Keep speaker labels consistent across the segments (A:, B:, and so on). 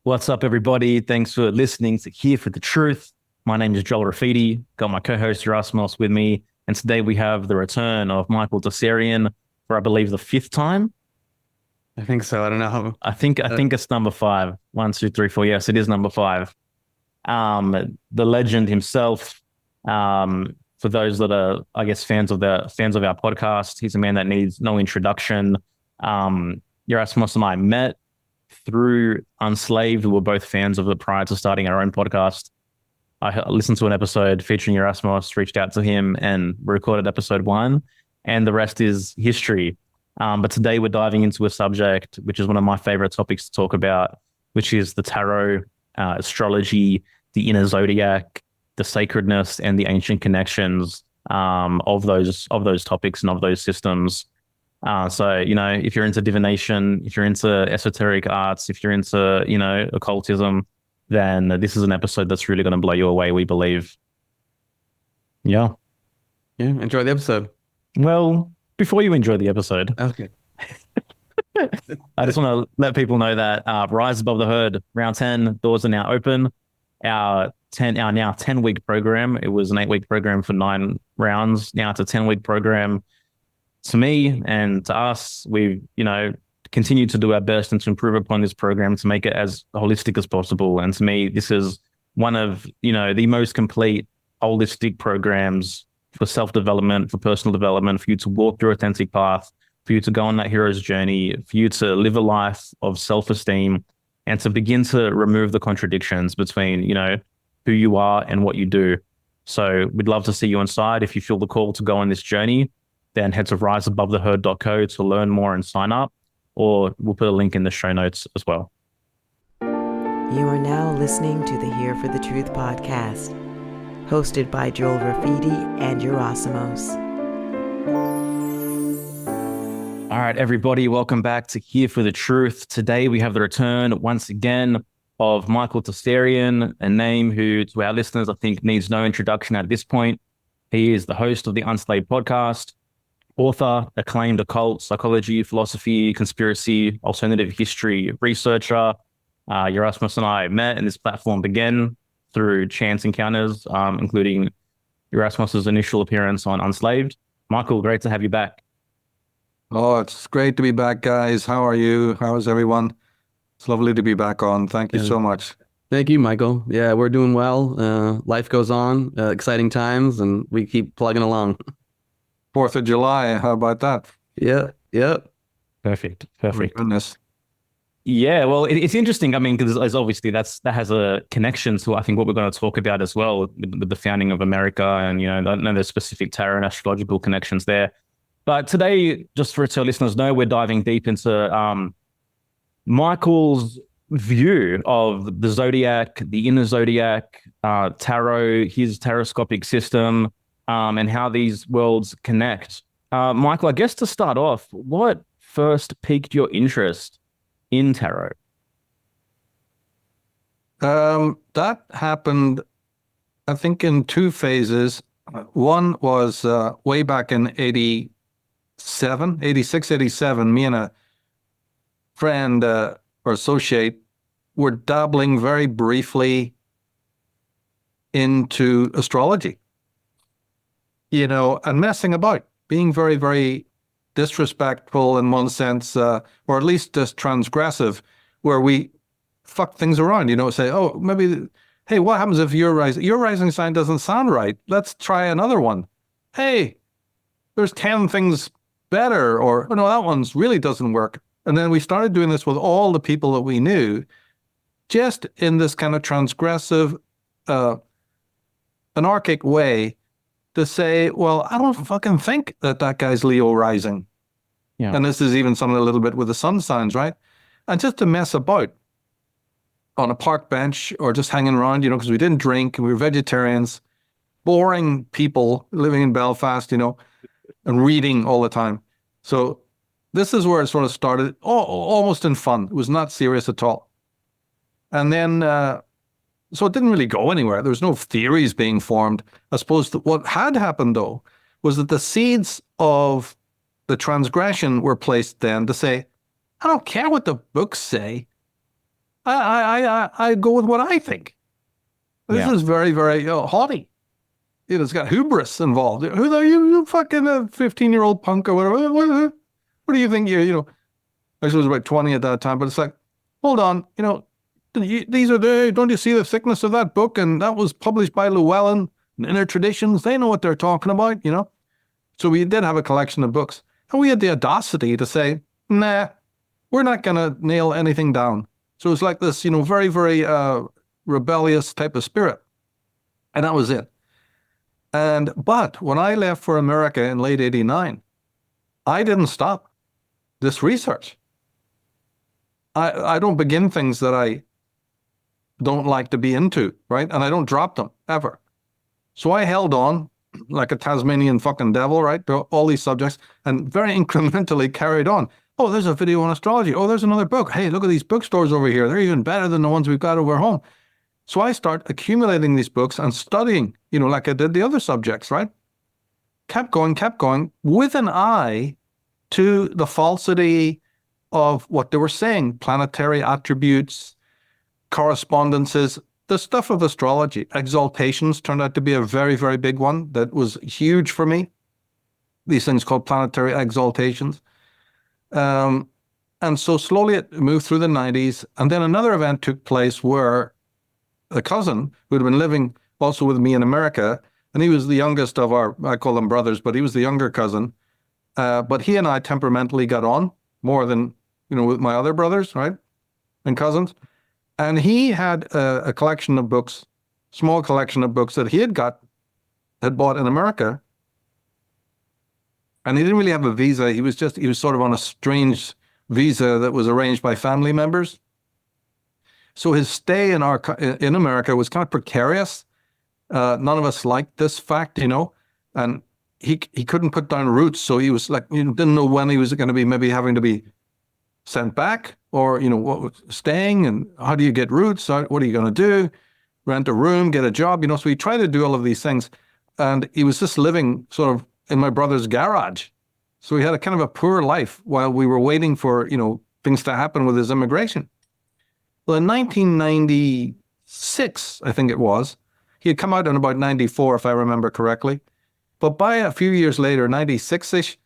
A: What's up, everybody? Thanks for listening to Here for the Truth. My name is Joel Rafidi. Got my co-host Erasmus with me, and today we have the return of Michael Tsarion for, I believe, the fifth time.
B: I think so. I don't know how.
A: I think it's number five. 1, 2, 3, 4. Yes, it is number five. The legend himself. For those that are, I guess, fans of our podcast, he's a man that needs no introduction. Erasmus and I met through Unslaved. We were both fans of it prior to starting our own podcast. I listened to an episode featuring Erasmus, reached out to him, and recorded episode 1, and the rest is history. But today we're diving into a subject which is one of my favorite topics to talk about, which is the tarot, astrology, the inner zodiac, the sacredness, and the ancient connections of those topics and of those systems. So, if you're into divination, if you're into esoteric arts, if you're into, occultism, then this is an episode that's really going to blow you away, we believe. Yeah.
B: Yeah. Enjoy the episode.
A: Well, before you enjoy the episode,
B: Okay.
A: I just want to let people know that Rise Above the Herd, round 10, doors are now open. Our now 10-week program, it was an 8-week program for 9 rounds. Now it's a 10-week program. To me and to us, we've, continued to do our best and to improve upon this program to make it as holistic as possible. And to me, this is one of, the most complete holistic programs for self-development, for personal development, for you to walk your authentic path, for you to go on that hero's journey, for you to live a life of self-esteem and to begin to remove the contradictions between, who you are and what you do. So we'd love to see you inside. If you feel the call to go on this journey, then head to riseabovetheherd.co to learn more and sign up, or we'll put a link in the show notes as well.
C: You are now listening to the Here for the Truth podcast, hosted by Joel Rafidi and Gerasimos.
A: All right, everybody, welcome back to Here for the Truth. Today we have the return once again of Michael Tsarion, a name who, to our listeners, I think needs no introduction at this point. He is the host of the Unslaved podcast, author, acclaimed occult, psychology, philosophy, conspiracy, alternative history researcher. Erasmus and I met, and this platform began through chance encounters, including Erasmus's initial appearance on Unslaved. Michael, great to have you back.
D: Oh, it's great to be back, guys. How are you? How is everyone? It's lovely to be back on. Thank you so much.
B: Thank you, Michael. Yeah, we're doing well. Life goes on, exciting times, and we keep plugging along.
D: 4th of July, how about that?
B: Yeah.
A: Perfect.
D: Oh, my goodness.
A: Yeah, well, it's interesting. I mean, because obviously that has a connection to, I think, what we're going to talk about as well with the founding of America, and I don't know the specific tarot and astrological connections there. But today, just for our listeners know, we're diving deep into Michael's view of the zodiac, the inner zodiac, tarot, his taroscopic system, and how these worlds connect. Michael, I guess to start off, what first piqued your interest in tarot?
D: That happened, I think, in 2 phases. One was way back in 86, 87. Me and a friend or associate were dabbling very briefly into astrology. And messing about, being very, very disrespectful in one sense, or at least just transgressive, where we fuck things around, say, oh, maybe, hey, what happens if your rising sign doesn't sound right? Let's try another one. Hey, there's 10 things better, or, oh, no, that one's really doesn't work. And then we started doing this with all the people that we knew, just in this kind of transgressive, anarchic way, to say, well, I don't fucking think that guy's Leo rising.
A: Yeah.
D: And this is even something a little bit with the sun signs, right? And just to mess about on a park bench or just hanging around, because we didn't drink and we were vegetarians, boring people living in Belfast, and reading all the time. So this is where it sort of started, almost in fun. It was not serious at all. And then So it didn't really go anywhere. There was no theories being formed. I suppose that what had happened, though, was that the seeds of the transgression were placed then to say, I don't care what the books say. I go with what I think. This is very, very haughty. It's got hubris involved. Who are you? You fucking 15-year-old punk or whatever. What do you think I was about 20 at that time, but it's like, hold on, these are don't you see the thickness of that book? And that was published by Llewellyn, Inner Traditions. They know what they're talking about, So we did have a collection of books. And we had the audacity to say, nah, we're not going to nail anything down. So it's like this, very, very rebellious type of spirit. And that was it. But when I left for America in late 89, I didn't stop this research. I don't begin things that I don't like to be into, right? And I don't drop them, ever. So I held on like a Tasmanian fucking devil, right? All these subjects, and very incrementally carried on. Oh, there's a video on astrology. Oh, there's another book. Hey, look at these bookstores over here. They're even better than the ones we've got over home. So I start accumulating these books and studying, like I did the other subjects, right? Kept going with an eye to the falsity of what they were saying, planetary attributes, correspondences, the stuff of astrology. Exaltations turned out to be a very, very big one that was huge for me. These things called planetary exaltations. And so slowly it moved through the 90s. And then another event took place where a cousin who had been living also with me in America, and he was the youngest of I call them brothers, but he was the younger cousin. But he and I temperamentally got on more than, with my other brothers, right? And cousins. And he had a collection of books, small collection of books that he had bought in America. And he didn't really have a visa. He was sort of on a strange visa that was arranged by family members. So his stay in America was kind of precarious. None of us liked this fact, and he couldn't put down roots. So he was like, didn't know when he was going to be maybe having to be sent back or, staying, and how do you get roots? What are you going to do? Rent a room, get a job, So he tried to do all of these things, and he was just living sort of in my brother's garage. So he had a kind of a poor life while we were waiting for, things to happen with his immigration. Well, in 1996, I think it was, he had come out in about 94, if I remember correctly. But by a few years later, 96-ish,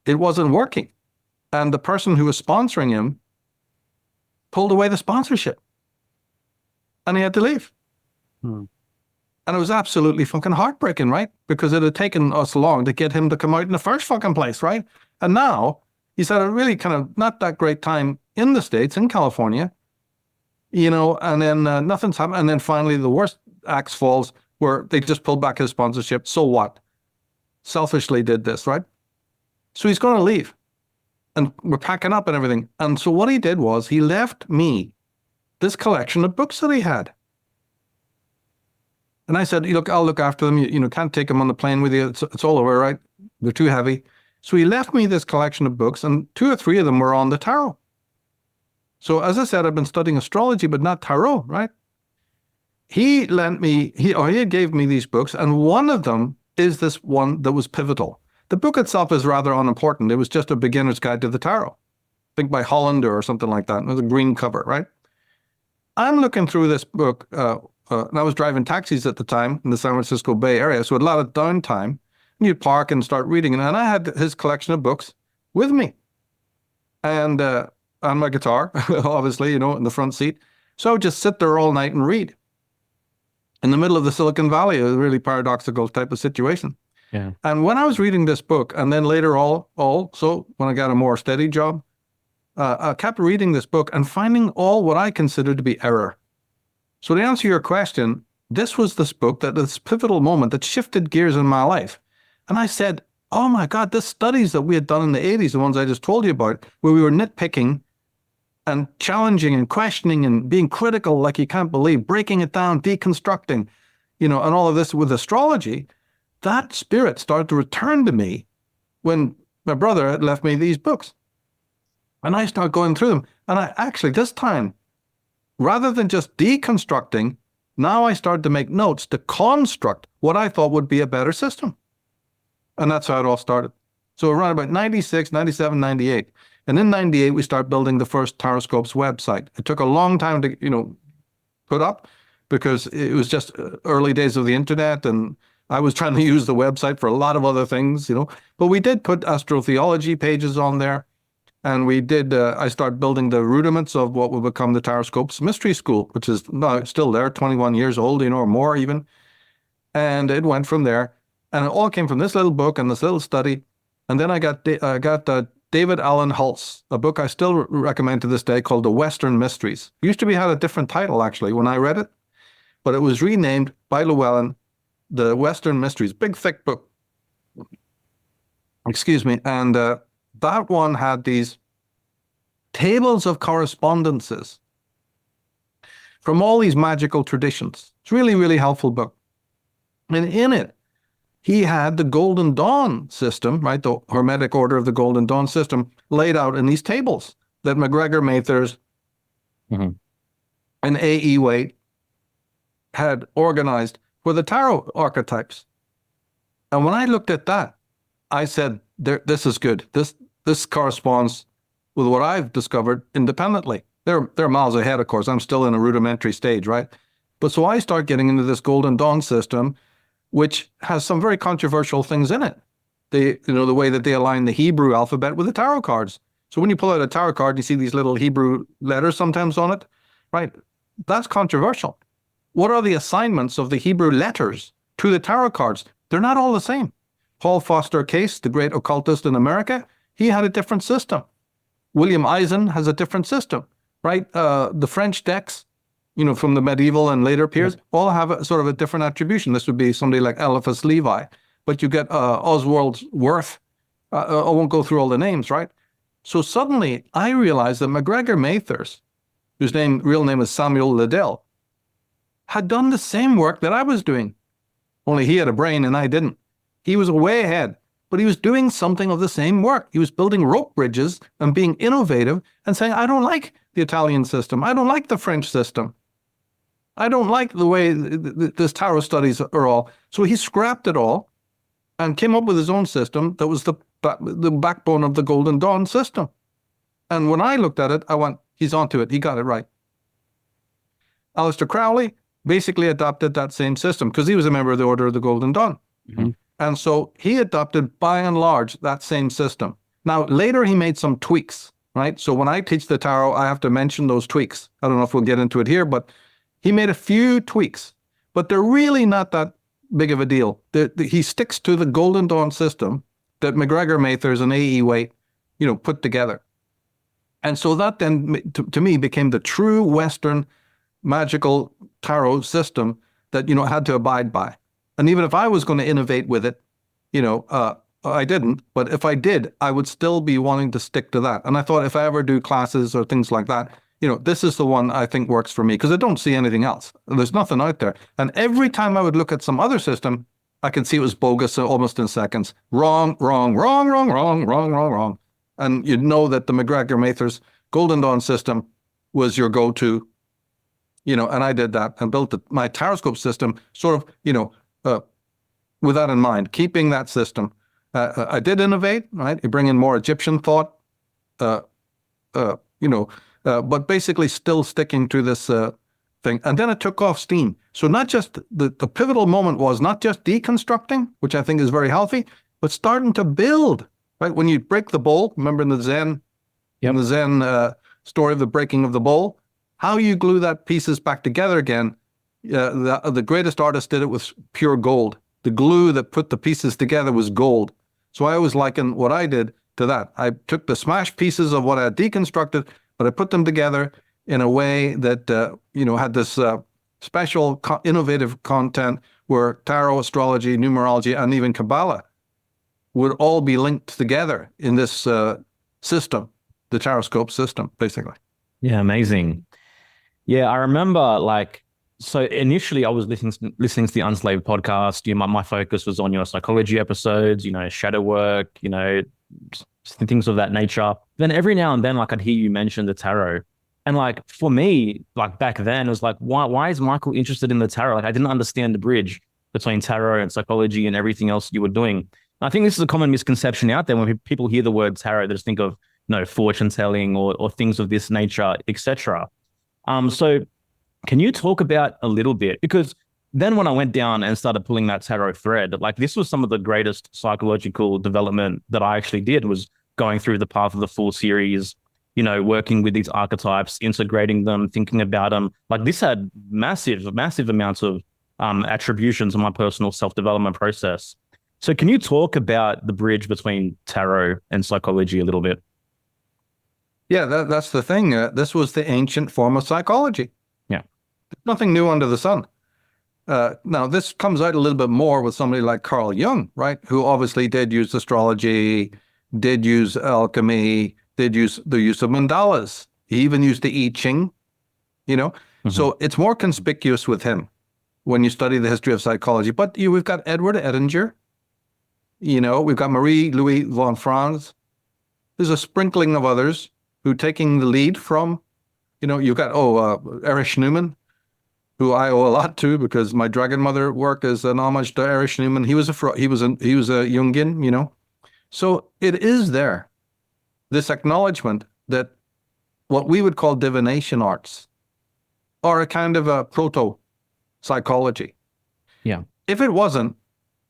D: it wasn't working. And the person who was sponsoring him pulled away the sponsorship. And he had to leave. And it was absolutely fucking heartbreaking, right? Because it had taken us long to get him to come out in the first fucking place, right? And now he's had a really kind of not that great time in the States, in California, and then nothing's happened. And then finally the worst axe falls where they just pulled back his sponsorship. So what? Selfishly did this, right? So he's going to leave. And we're packing up and everything. And so what he did was he left me this collection of books that he had. And I said, look, I'll look after them. You can't take them on the plane with you. It's all over, right? They're too heavy. So he left me this collection of books, and 2 or 3 of them were on the tarot. So as I said, I've been studying astrology, but not tarot, right? He gave me these books, and one of them is this one that was pivotal. The book itself is rather unimportant. It was just a beginner's guide to the tarot. I think by Hollander or something like that. It was a green cover, right? I'm looking through this book, and I was driving taxis at the time in the San Francisco Bay Area, so a lot of downtime. And you'd park and start reading. And I had his collection of books with me. And on my guitar, obviously, in the front seat. So I would just sit there all night and read. In the middle of the Silicon Valley, it was a really paradoxical type of situation.
A: Yeah.
D: And when I was reading this book, and then later also when I got a more steady job, I kept reading this book and finding all what I considered to be error. So to answer your question, this was this book, this pivotal moment that shifted gears in my life. And I said, oh my God, the studies that we had done in the 80s, the ones I just told you about, where we were nitpicking and challenging and questioning and being critical like you can't believe, breaking it down, deconstructing, and all of this with astrology, that spirit started to return to me when my brother had left me these books. And I started going through them. And I actually, this time, rather than just deconstructing, now I started to make notes to construct what I thought would be a better system. And that's how it all started. So around about 96, 97, 98 And in 98, we start building the first Taroscopes website. It took a long time to, put up because it was just early days of the internet, and I was trying to use the website for a lot of other things, But we did put astrotheology pages on there, and we did. I started building the rudiments of what would become the Taroscopes Mystery School, which is now still there, 21 years old, or more even. And it went from there, and it all came from this little book and this little study. And then I got David Allen Hulse, a book I still recommend to this day called The Western Mysteries. It used to had a different title, actually, when I read it, but it was renamed by Llewellyn, The Western Mysteries. Big, thick book. Excuse me. And that one had these tables of correspondences from all these magical traditions. It's really, really helpful book. And in it, he had the Golden Dawn system, right? The Hermetic Order of the Golden Dawn system laid out in these tables that MacGregor Mathers and A.E. Waite had organized for the tarot archetypes. And when I looked at that, I said, this is good. This corresponds with what I've discovered independently. They're miles ahead, of course. I'm still in a rudimentary stage, right? But so I start getting into this Golden Dawn system, which has some very controversial things in it. The way that they align the Hebrew alphabet with the tarot cards. So when you pull out a tarot card, you see these little Hebrew letters sometimes on it, right? That's controversial. What are the assignments of the Hebrew letters to the tarot cards? They're not all the same. Paul Foster Case, the great occultist in America, he had a different system. William Eisen has a different system, right? The French decks, from the medieval and later periods, all have a sort of a different attribution. This would be somebody like Eliphas Levi, but you get Oswald Worth. I won't go through all the names, right? So suddenly I realized that MacGregor Mathers, whose real name is Samuel Liddell, had done the same work that I was doing. Only he had a brain and I didn't. He was way ahead, but he was doing something of the same work. He was building rope bridges and being innovative and saying, I don't like the Italian system. I don't like the French system. I don't like the way this tarot studies are all. So he scrapped it all and came up with his own system that was the backbone of the Golden Dawn system. And when I looked at it, I went, he's onto it. He got it right. Aleister Crowley basically adopted that same system because he was a member of the Order of the Golden Dawn. Mm-hmm. And so he adopted, by and large, that same system. Now, later he made some tweaks, right? So when I teach the tarot, I have to mention those tweaks. I don't know if we'll get into it here, but he made a few tweaks, but they're really not that big of a deal. He sticks to the Golden Dawn system that MacGregor Mathers and A.E. Waite, put together. And so that then, to me, became the true Western magical tarot system that, had to abide by. And even if I was going to innovate with it, I didn't. But if I did, I would still be wanting to stick to that. And I thought if I ever do classes or things like that, this is the one I think works for me because I don't see anything else. There's nothing out there. And every time I would look at some other system, I could see it was bogus almost in seconds. Wrong. And you'd know that the MacGregor Mathers Golden Dawn system was your go-to, and I did that and built my Taroscope system sort of, with that in mind, keeping that system. I did innovate, right? You bring in more Egyptian thought, but basically still sticking to this thing. And then it took off steam. So not just the pivotal moment was not just deconstructing, which I think is very healthy, but starting to build, right? When you break the bowl, remember in the Zen, story of the breaking of the bowl, how you glue that pieces back together again. The greatest artist did it with pure gold. The glue that put the pieces together was gold. So I always liken what I did to that. I took the smashed pieces of what I had deconstructed, but I put them together in a way that, had this special innovative content where tarot, astrology, numerology, and even Kabbalah would all be linked together in this system, the Taroscope system, basically.
A: Yeah, amazing. Yeah, I remember so initially I was listening to the Unslaved podcast. My focus was on your psychology episodes, shadow work, things of that nature. Then every now and then, I'd hear you mention the tarot. And for me, back then, it was why is Michael interested in the tarot? I didn't understand the bridge between tarot and psychology and everything else you were doing. And I think this is a common misconception out there when people hear the word tarot, they just think of, fortune telling or things of this nature, etc. So can you talk about a little bit? Because then when I went down and started pulling that tarot thread, like this was some of the greatest psychological development that I actually did, was going through the Path of the Fool series, working with these archetypes, integrating them, thinking about them. Like this had massive amounts of attributions in my personal self-development process. So can you talk about the bridge between tarot and psychology a little bit?
D: Yeah, that's the thing. This was the ancient form of psychology.
A: Yeah.
D: Nothing new under the sun. Now, this comes out a little bit more with somebody like Carl Jung, right? Who obviously did use astrology, did use alchemy, did use the use of mandalas. He even used the I Ching, So it's more conspicuous with him when you study the history of psychology. But we've got Edward Edinger, we've got Marie-Louise von Franz. There's a sprinkling of others who taking the lead from, you've got, Erich Neumann, who I owe a lot to because my Dragon Mother work is an homage to Erich Neumann. He was a Jungian, So it is there, this acknowledgement that what we would call divination arts are a kind of a proto-psychology.
A: Yeah.
D: If it wasn't,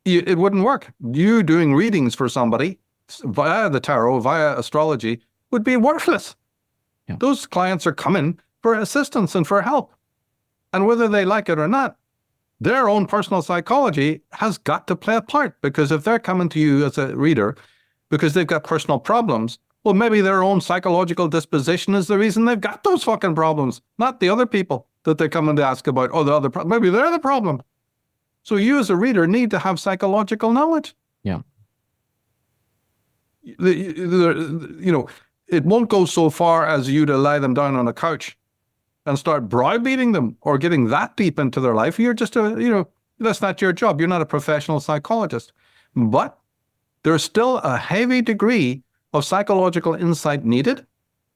D: it wouldn't work. You doing readings for somebody via the tarot, via astrology, would be worthless.
A: Yeah.
D: Those clients are coming for assistance and for help. And whether they like it or not, their own personal psychology has got to play a part, because if they're coming to you as a reader because they've got personal problems, well, maybe their own psychological disposition is the reason they've got those fucking problems, not the other people that they're coming to ask about, or the other problem. Maybe they're the problem. So you as a reader need to have psychological knowledge.
A: Yeah.
D: It won't go so far as you to lie them down on a couch and start browbeating them or getting that deep into their life. You're just that's not your job. You're not a professional psychologist. But there's still a heavy degree of psychological insight needed.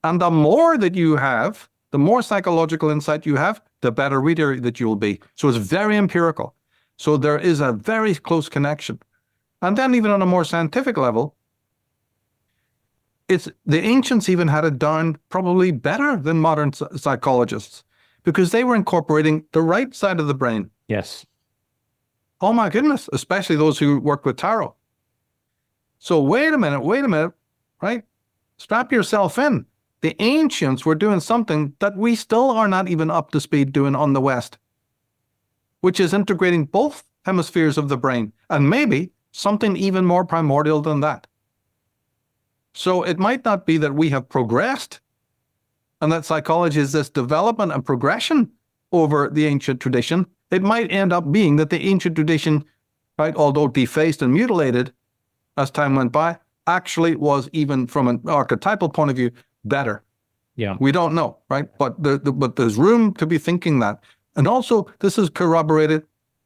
D: And the more that you have, the more psychological insight you have, the better reader that you'll be. So it's very empirical. So there is a very close connection. And then even on a more scientific level, the ancients even had it down probably better than modern psychologists, because they were incorporating the right side of the brain.
A: Yes.
D: Oh my goodness, especially those who work with tarot. So wait a minute, right? Strap yourself in. The ancients were doing something that we still are not even up to speed doing on the West, which is integrating both hemispheres of the brain, and maybe something even more primordial than that. So it might not be that we have progressed and that psychology is this development and progression over the ancient tradition. It might end up being that the ancient tradition, right, although defaced and mutilated as time went by, actually was, even from an archetypal point of view, better.
A: Yeah.
D: We don't know, right? But there's room to be thinking that. And also, this is corroborated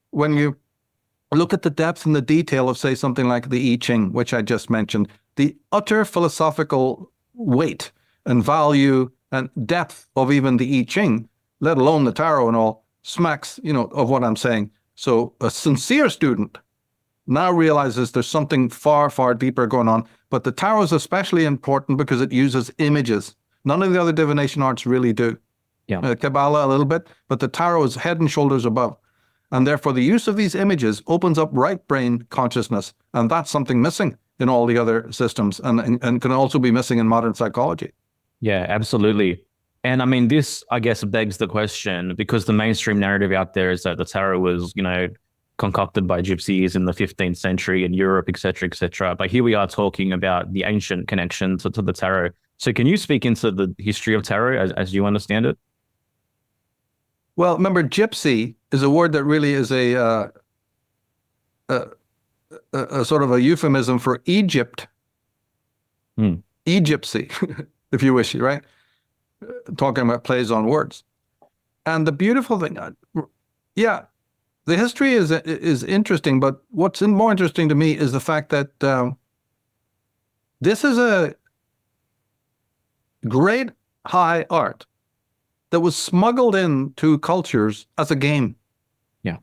D: when you look at the depth and the detail of, say, something like the I Ching, which I just mentioned. The utter philosophical weight and value and depth of even the I Ching, let alone the tarot and all, smacks, of what I'm saying. So a sincere student now realizes there's something far, far deeper going on. But the tarot is especially important because it uses images. None of the other divination arts really do.
A: Yeah.
D: Kabbalah a little bit, but the tarot is head and shoulders above. And therefore the use of these images opens up right brain consciousness. And that's something missing in all the other systems, and can also be missing in modern psychology.
A: Yeah, absolutely. And I mean, this, I guess, begs the question, because the mainstream narrative out there is that the tarot was, concocted by gypsies in the 15th century in Europe, et cetera, But here we are talking about the ancient connection to the tarot. So can you speak into the history of tarot as you understand it?
D: Well, remember, gypsy is a word that really is a sort of a euphemism for Egypt. Egypsy, if you wish, right? Talking about plays on words. And the beautiful thing, the history is interesting, but what's more interesting to me is the fact that this is a great high art that was smuggled into cultures as a game.
A: Yeah.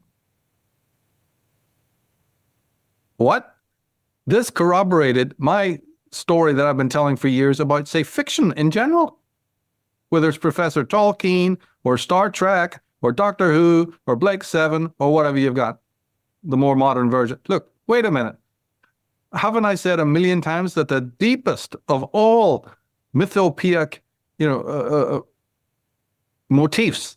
D: What? This corroborated my story that I've been telling for years about, say, fiction in general, whether it's Professor Tolkien or Star Trek or Doctor Who or Blake Seven or whatever you've got, the more modern version. Look, wait a minute. Haven't I said a million times that the deepest of all mythopoeic, motifs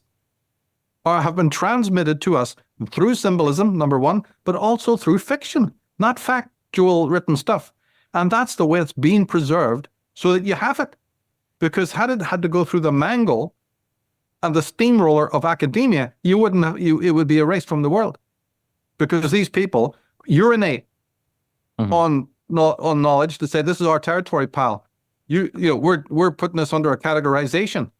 D: have been transmitted to us through symbolism, number one, but also through fiction, not factual written stuff. And that's the way it's being preserved so that you have it. Because had it had to go through the mangle and the steamroller of academia, it would be erased from the world. Because these people urinate on knowledge to say, this is our territory, pal. We're putting this under a categorization.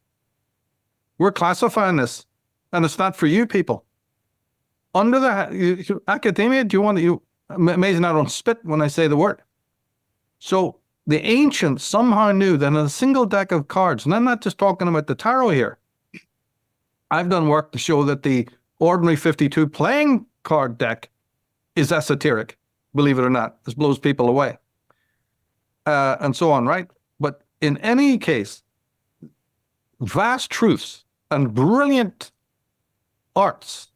D: We're classifying this, and it's not for you people. Under the academia, amazing I don't spit when I say the word. So the ancients somehow knew that in a single deck of cards, and I'm not just talking about the tarot here. I've done work to show that the ordinary 52 playing card deck is esoteric, believe it or not. This blows people away. And so on, right? But in any case, vast truths and brilliant arts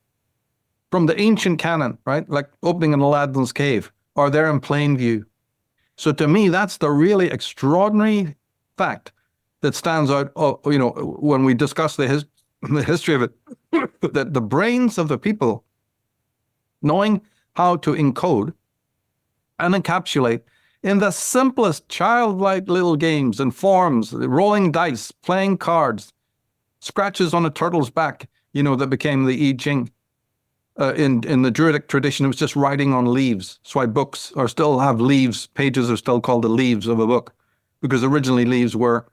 D: from the ancient canon, right? Like opening in Aladdin's cave, are there in plain view. So to me, that's the really extraordinary fact that stands out, when we discuss the history of it, that the brains of the people knowing how to encode and encapsulate in the simplest childlike little games and forms, rolling dice, playing cards, scratches on a turtle's back, that became the I Ching. In the Druidic tradition, it was just writing on leaves. That's why books still have leaves. Pages are still called the leaves of a book, because originally leaves were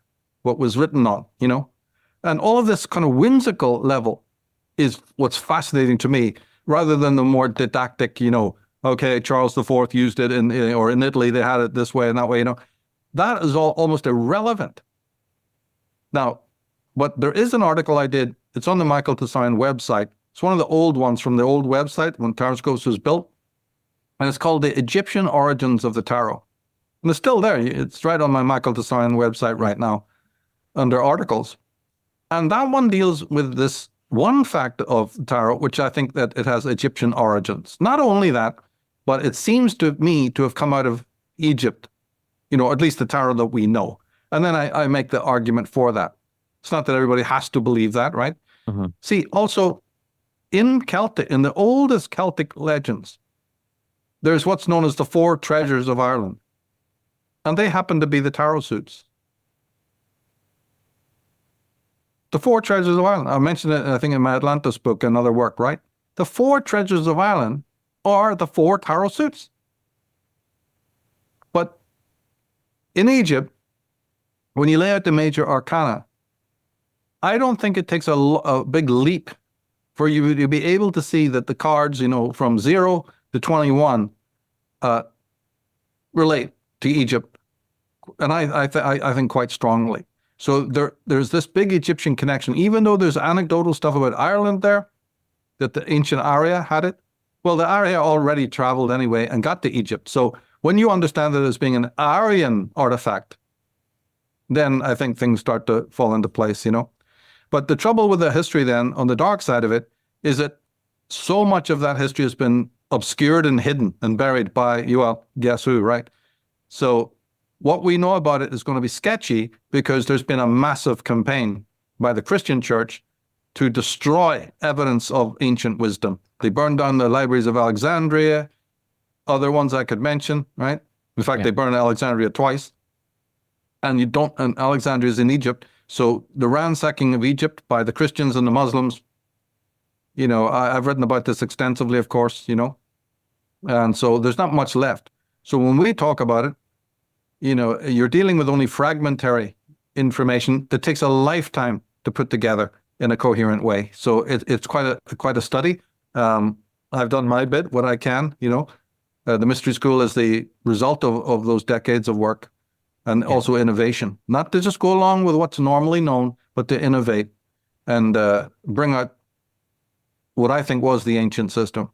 D: what was written on, And all of this kind of whimsical level is what's fascinating to me, rather than the more didactic, okay, Charles IV used it in Italy, they had it this way and that way, That is all almost irrelevant. Now, but there is an article I did, it's on the Michael Tsarion website. It's one of the old ones from the old website when Taroscopes was built. And it's called The Egyptian Origins of the Tarot. And it's still there. It's right on my Michael Tsarion website right now under articles. And that one deals with this one fact of tarot, which I think that it has Egyptian origins. Not only that, but it seems to me to have come out of Egypt, at least the tarot that we know. And then I make the argument for that. It's not that everybody has to believe that, right?
A: Mm-hmm.
D: See, also, in the oldest Celtic legends, there's what's known as the 4 treasures of Ireland. And they happen to be the tarot suits. The 4 treasures of Ireland. I mentioned it, I think, in my Atlantis book, another work, right? The 4 treasures of Ireland are the 4 tarot suits. But in Egypt, when you lay out the major arcana, I don't think it takes a big leap for you to be able to see that the cards, from 0 to 21 relate to Egypt. And I think quite strongly. So there's this big Egyptian connection, even though there's anecdotal stuff about Ireland there, that the ancient Arya had it. Well, the Arya already traveled anyway and got to Egypt. So when you understand it as being an Aryan artifact, then I think things start to fall into place, But the trouble with the history then, on the dark side of it, is that so much of that history has been obscured and hidden and buried by, guess who, right? So what we know about it is going to be sketchy because there's been a massive campaign by the Christian church to destroy evidence of ancient wisdom. They burned down the libraries of Alexandria, other ones I could mention, right? In fact, They burned Alexandria twice. And Alexandria is in Egypt. So the ransacking of Egypt by the Christians and the Muslims, I've written about this extensively, of course, and so there's not much left. So when we talk about it, you're dealing with only fragmentary information that takes a lifetime to put together in a coherent way. So it's quite a study. I've done my bit, what I can, the Mystery School is the result of those decades of work. And also innovation, not to just go along with what's normally known, but to innovate and bring out what I think was the ancient system,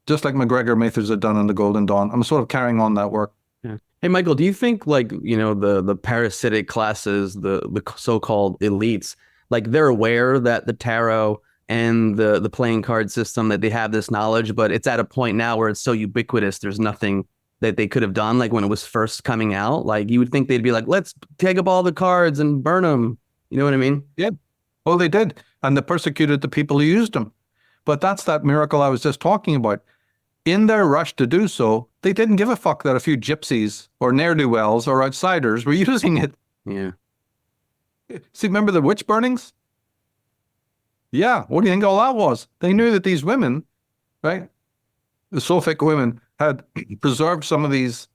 D: just like MacGregor Mathers had done in the Golden Dawn. I'm sort of carrying on that work.
B: Yeah. Hey, Michael, do you think like, the parasitic classes, the so-called elites, like they're aware that the tarot and the playing card system, that they have this knowledge, but it's at a point now where it's so ubiquitous, there's nothing that they could have done like when it was first coming out? Like you would think they'd be like, let's take up all the cards and burn them. You know what I mean?
D: Yeah. Well, they did. And they persecuted the people who used them. But that's that miracle I was just talking about. In their rush to do so, they didn't give a fuck that a few gypsies or ne'er-do-wells or outsiders were using it.
B: Yeah.
D: See, remember the witch burnings? Yeah, what do you think all that was? They knew that these women, right, the Sophic women, had preserved some of these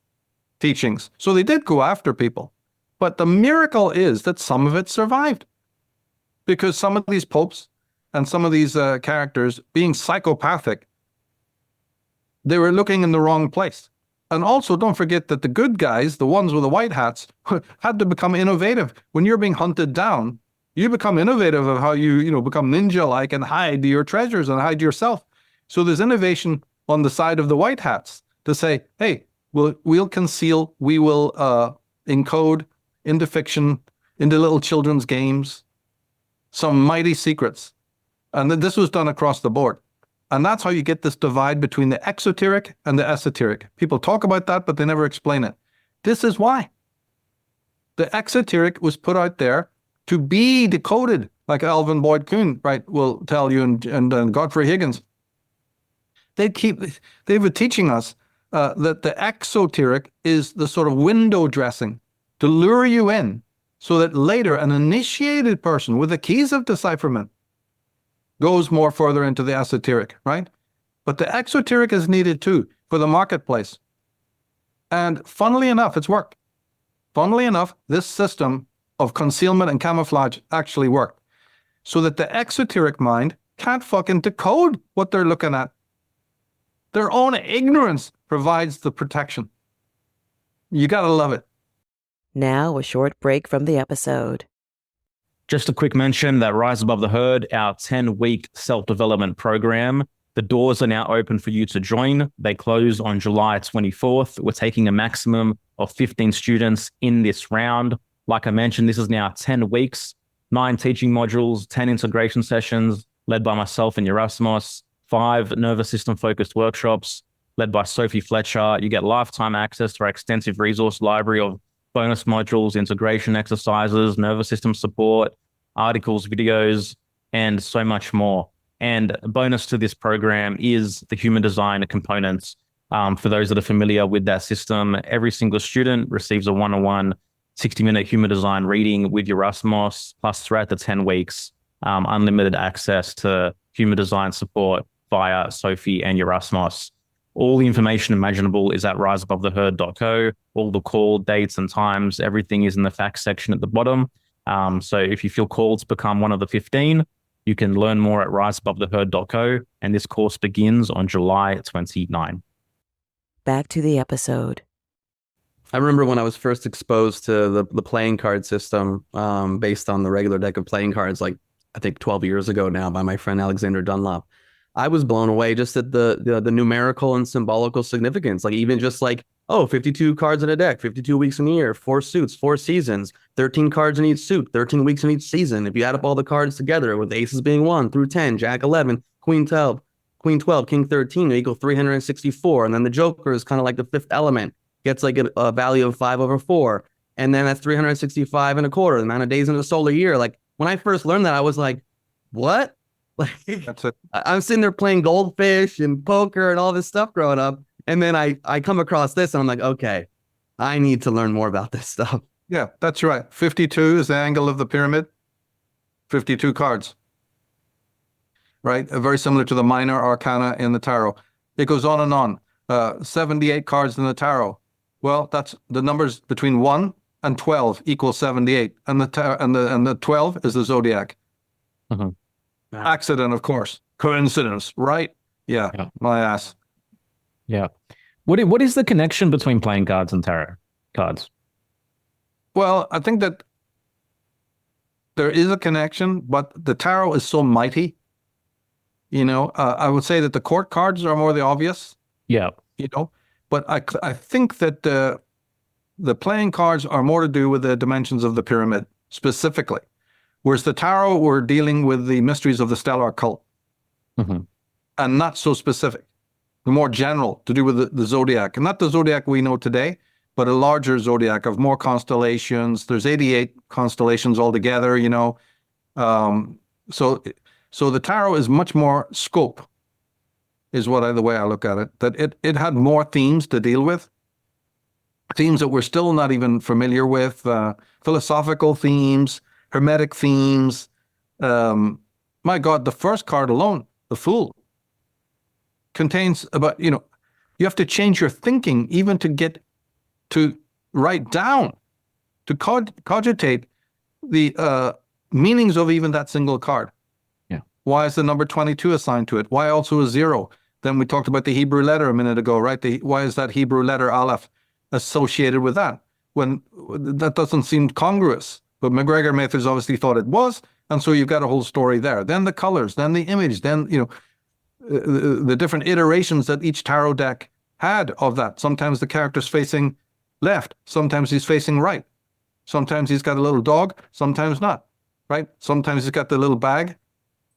D: teachings. So they did go after people. But the miracle is that some of it survived. Because some of these popes and some of these characters, being psychopathic, they were looking in the wrong place. And also, don't forget that the good guys, the ones with the white hats, had to become innovative. When you're being hunted down, you become innovative of how you become ninja-like and hide your treasures and hide yourself. So there's innovation on the side of the white hats to say, hey, we'll conceal, we will encode into fiction, into little children's games, some mighty secrets. And then this was done across the board. And that's how you get this divide between the exoteric and the esoteric. People talk about that, but they never explain it. This is why. The exoteric was put out there to be decoded, like Alvin Boyd Kuhn, right, will tell you, and Godfrey Higgins. They were teaching us that the exoteric is the sort of window dressing to lure you in so that later an initiated person with the keys of decipherment goes more further into the esoteric, right? But the exoteric is needed too for the marketplace. And funnily enough, it's worked. Funnily enough, this system of concealment and camouflage actually worked. So that the exoteric mind can't fucking decode what they're looking at. Their own ignorance provides the protection. You gotta love it.
C: Now, a short break from the episode.
A: Just a quick mention that Rise Above the Herd, our 10-week self-development program, the doors are now open for you to join. They close on July 24th. We're taking a maximum of 15 students in this round. Like I mentioned, this is now 10 weeks, 9 teaching modules, 10 integration sessions led by myself and Yerasimos, 5 nervous system focused workshops led by Sophie Fletcher. You get lifetime access to our extensive resource library of bonus modules, integration exercises, nervous system support, articles, videos, and so much more. And a bonus to this program is the human design components. For those that are familiar with that system, every single student receives a one-on-one 60-minute human design reading with Yerasimos, plus throughout the 10 weeks, unlimited access to human design support via Sophie and Yerasimos. All the information imaginable is at riseabovetheherd.co. All the call dates and times, everything is in the facts section at the bottom. So if you feel called to become one of the 15, you can learn more at riseabovetheherd.co. And this course begins on July 29.
C: Back to the episode.
B: I remember when I was first exposed to the playing card system based on the regular deck of playing cards, like I think 12 years ago now, by my friend Alexander Dunlop. I was blown away just at the numerical and symbolical significance. Like even just like, 52 cards in a deck, 52 weeks in a year, 4 suits, 4 seasons, 13 cards in each suit, 13 weeks in each season. If you add up all the cards together, with aces being 1 through 10, Jack 11, Queen 12, King 13, they equal 364. And then the Joker is kind of like the fifth element, gets like a value of 5/4. And then that's 365 and a quarter, the amount of days in a solar year. Like when I first learned that, I was like, what? Like,
D: That's it.
B: I'm sitting there playing goldfish and poker and all this stuff growing up. And then I come across this and I'm like, okay, I need to learn more about this stuff.
D: Yeah, that's right. 52 is the angle of the pyramid. 52 cards. Right? Very similar to the minor arcana in the tarot. It goes on and on. 78 cards in the tarot. Well, that's the numbers between 1 and 12 equals 78. And the 12 is the zodiac.
A: Mm-hmm.
D: Accident, of course. Coincidence, right? Yeah, my ass.
A: Yeah. What is the connection between playing cards and tarot cards?
D: Well, I think that there is a connection, but the tarot is so mighty. I would say that the court cards are more the obvious.
A: Yeah.
D: But I think that the playing cards are more to do with the dimensions of the pyramid specifically, whereas the tarot, we're dealing with the mysteries of the stellar occult, and not so specific. The more general, to do with the zodiac, and not the zodiac we know today, but a larger zodiac of more constellations. There's 88 constellations altogether, you know. So the tarot is much more scope, is the way I look at it. That it had more themes to deal with, themes that we're still not even familiar with, philosophical themes, hermetic themes. My God, the first card alone, the Fool, contains about, you have to change your thinking even to get to write down, to cogitate the meanings of even that single card.
A: Yeah.
D: Why is the number 22 assigned to it? Why also a 0? Then we talked about the Hebrew letter a minute ago, right? Why is that Hebrew letter Aleph associated with that? When that doesn't seem congruous. But McGregor Mathers obviously thought it was, and so you've got a whole story there. Then the colors, then the image, then, the different iterations that each tarot deck had of that. Sometimes the character's facing left, sometimes he's facing right. Sometimes he's got a little dog, sometimes not, right? Sometimes he's got the little bag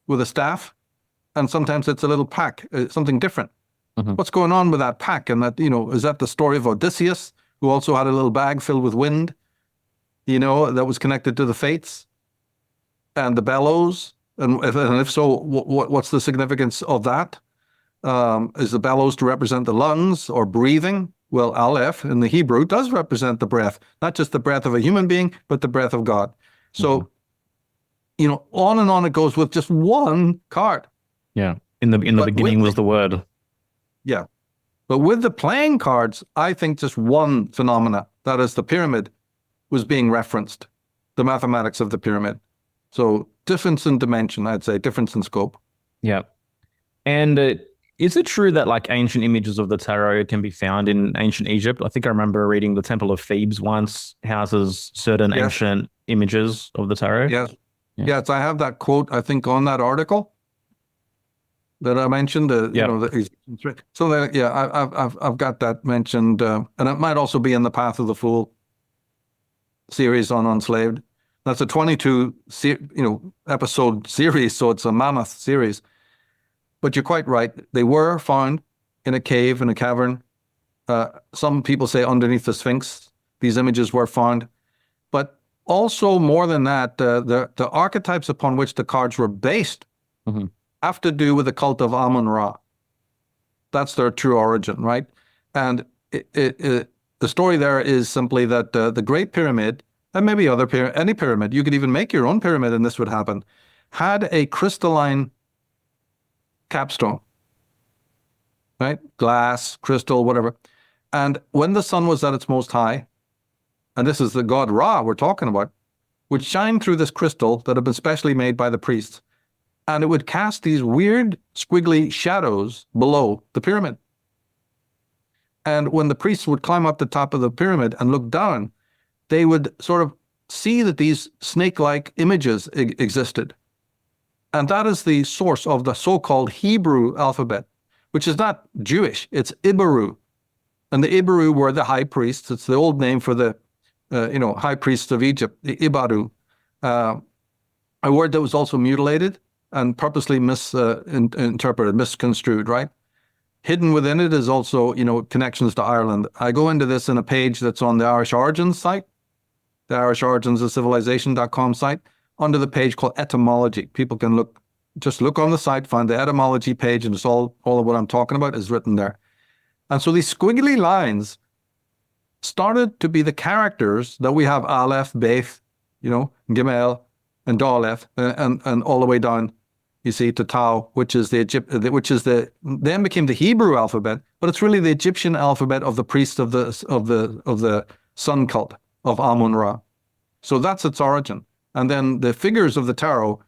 D: with a staff, and sometimes it's a little pack, something different. What's going on with that pack? And that, is that the story of Odysseus, who also had a little bag filled with wind, that was connected to the fates and the bellows? And if so, what's the significance of that? Is the bellows to represent the lungs or breathing? Well, Aleph in the Hebrew does represent the breath, not just the breath of a human being, but the breath of God. So, on and on it goes with just one card.
A: Yeah. In the beginning was the word.
D: Yeah. But with the playing cards, I think just one phenomena, that is the pyramid, was being referenced, the mathematics of the pyramid. So difference in dimension, I'd say, difference in scope.
A: Yeah. And is it true that like ancient images of the tarot can be found in ancient Egypt? I think I remember reading the Temple of Thebes once houses certain ancient images of the tarot.
D: Yes. Yeah. Yes, I have that quote, I think, on that article that I mentioned. So that, I've got that mentioned, and it might also be in the Path of the Fool series on Unslaved. That's a 22 episode series, so it's a mammoth series. But you're quite right. They were found in a cave, in a cavern. Some people say underneath the Sphinx. These images were found. But also more than that, the archetypes upon which the cards were based have to do with the cult of Amun-Ra. That's their true origin, right? And the story there is simply that the Great Pyramid, and maybe any pyramid, you could even make your own pyramid and this would happen, had a crystalline capstone, right? Glass, crystal, whatever. And when the sun was at its most high, and this is the god Ra we're talking about, would shine through this crystal that had been specially made by the priests, and it would cast these weird squiggly shadows below the pyramid. And when the priests would climb up the top of the pyramid and look down, they would sort of see that these snake-like images existed. And that is the source of the so-called Hebrew alphabet, which is not Jewish, it's Ibaru. And the Ibaru were the high priests. It's the old name for the high priests of Egypt, the Ibaru. A word that was also mutilated and purposely misinterpreted, misconstrued, right? Hidden within it is also, connections to Ireland. I go into this in a page that's on the Irish Origins site, the Irish Origins of Civilization.com site, under the page called etymology. People can look on the site, find the etymology page, and it's all of what I'm talking about is written there. And so these squiggly lines started to be the characters that we have Aleph, Beth, Gimel, and Daleth, and all the way down, you see, to Tau, then became the Hebrew alphabet, but it's really the Egyptian alphabet of the priests of the sun cult of Amun-Ra. So that's its origin. And then the figures of the tarot,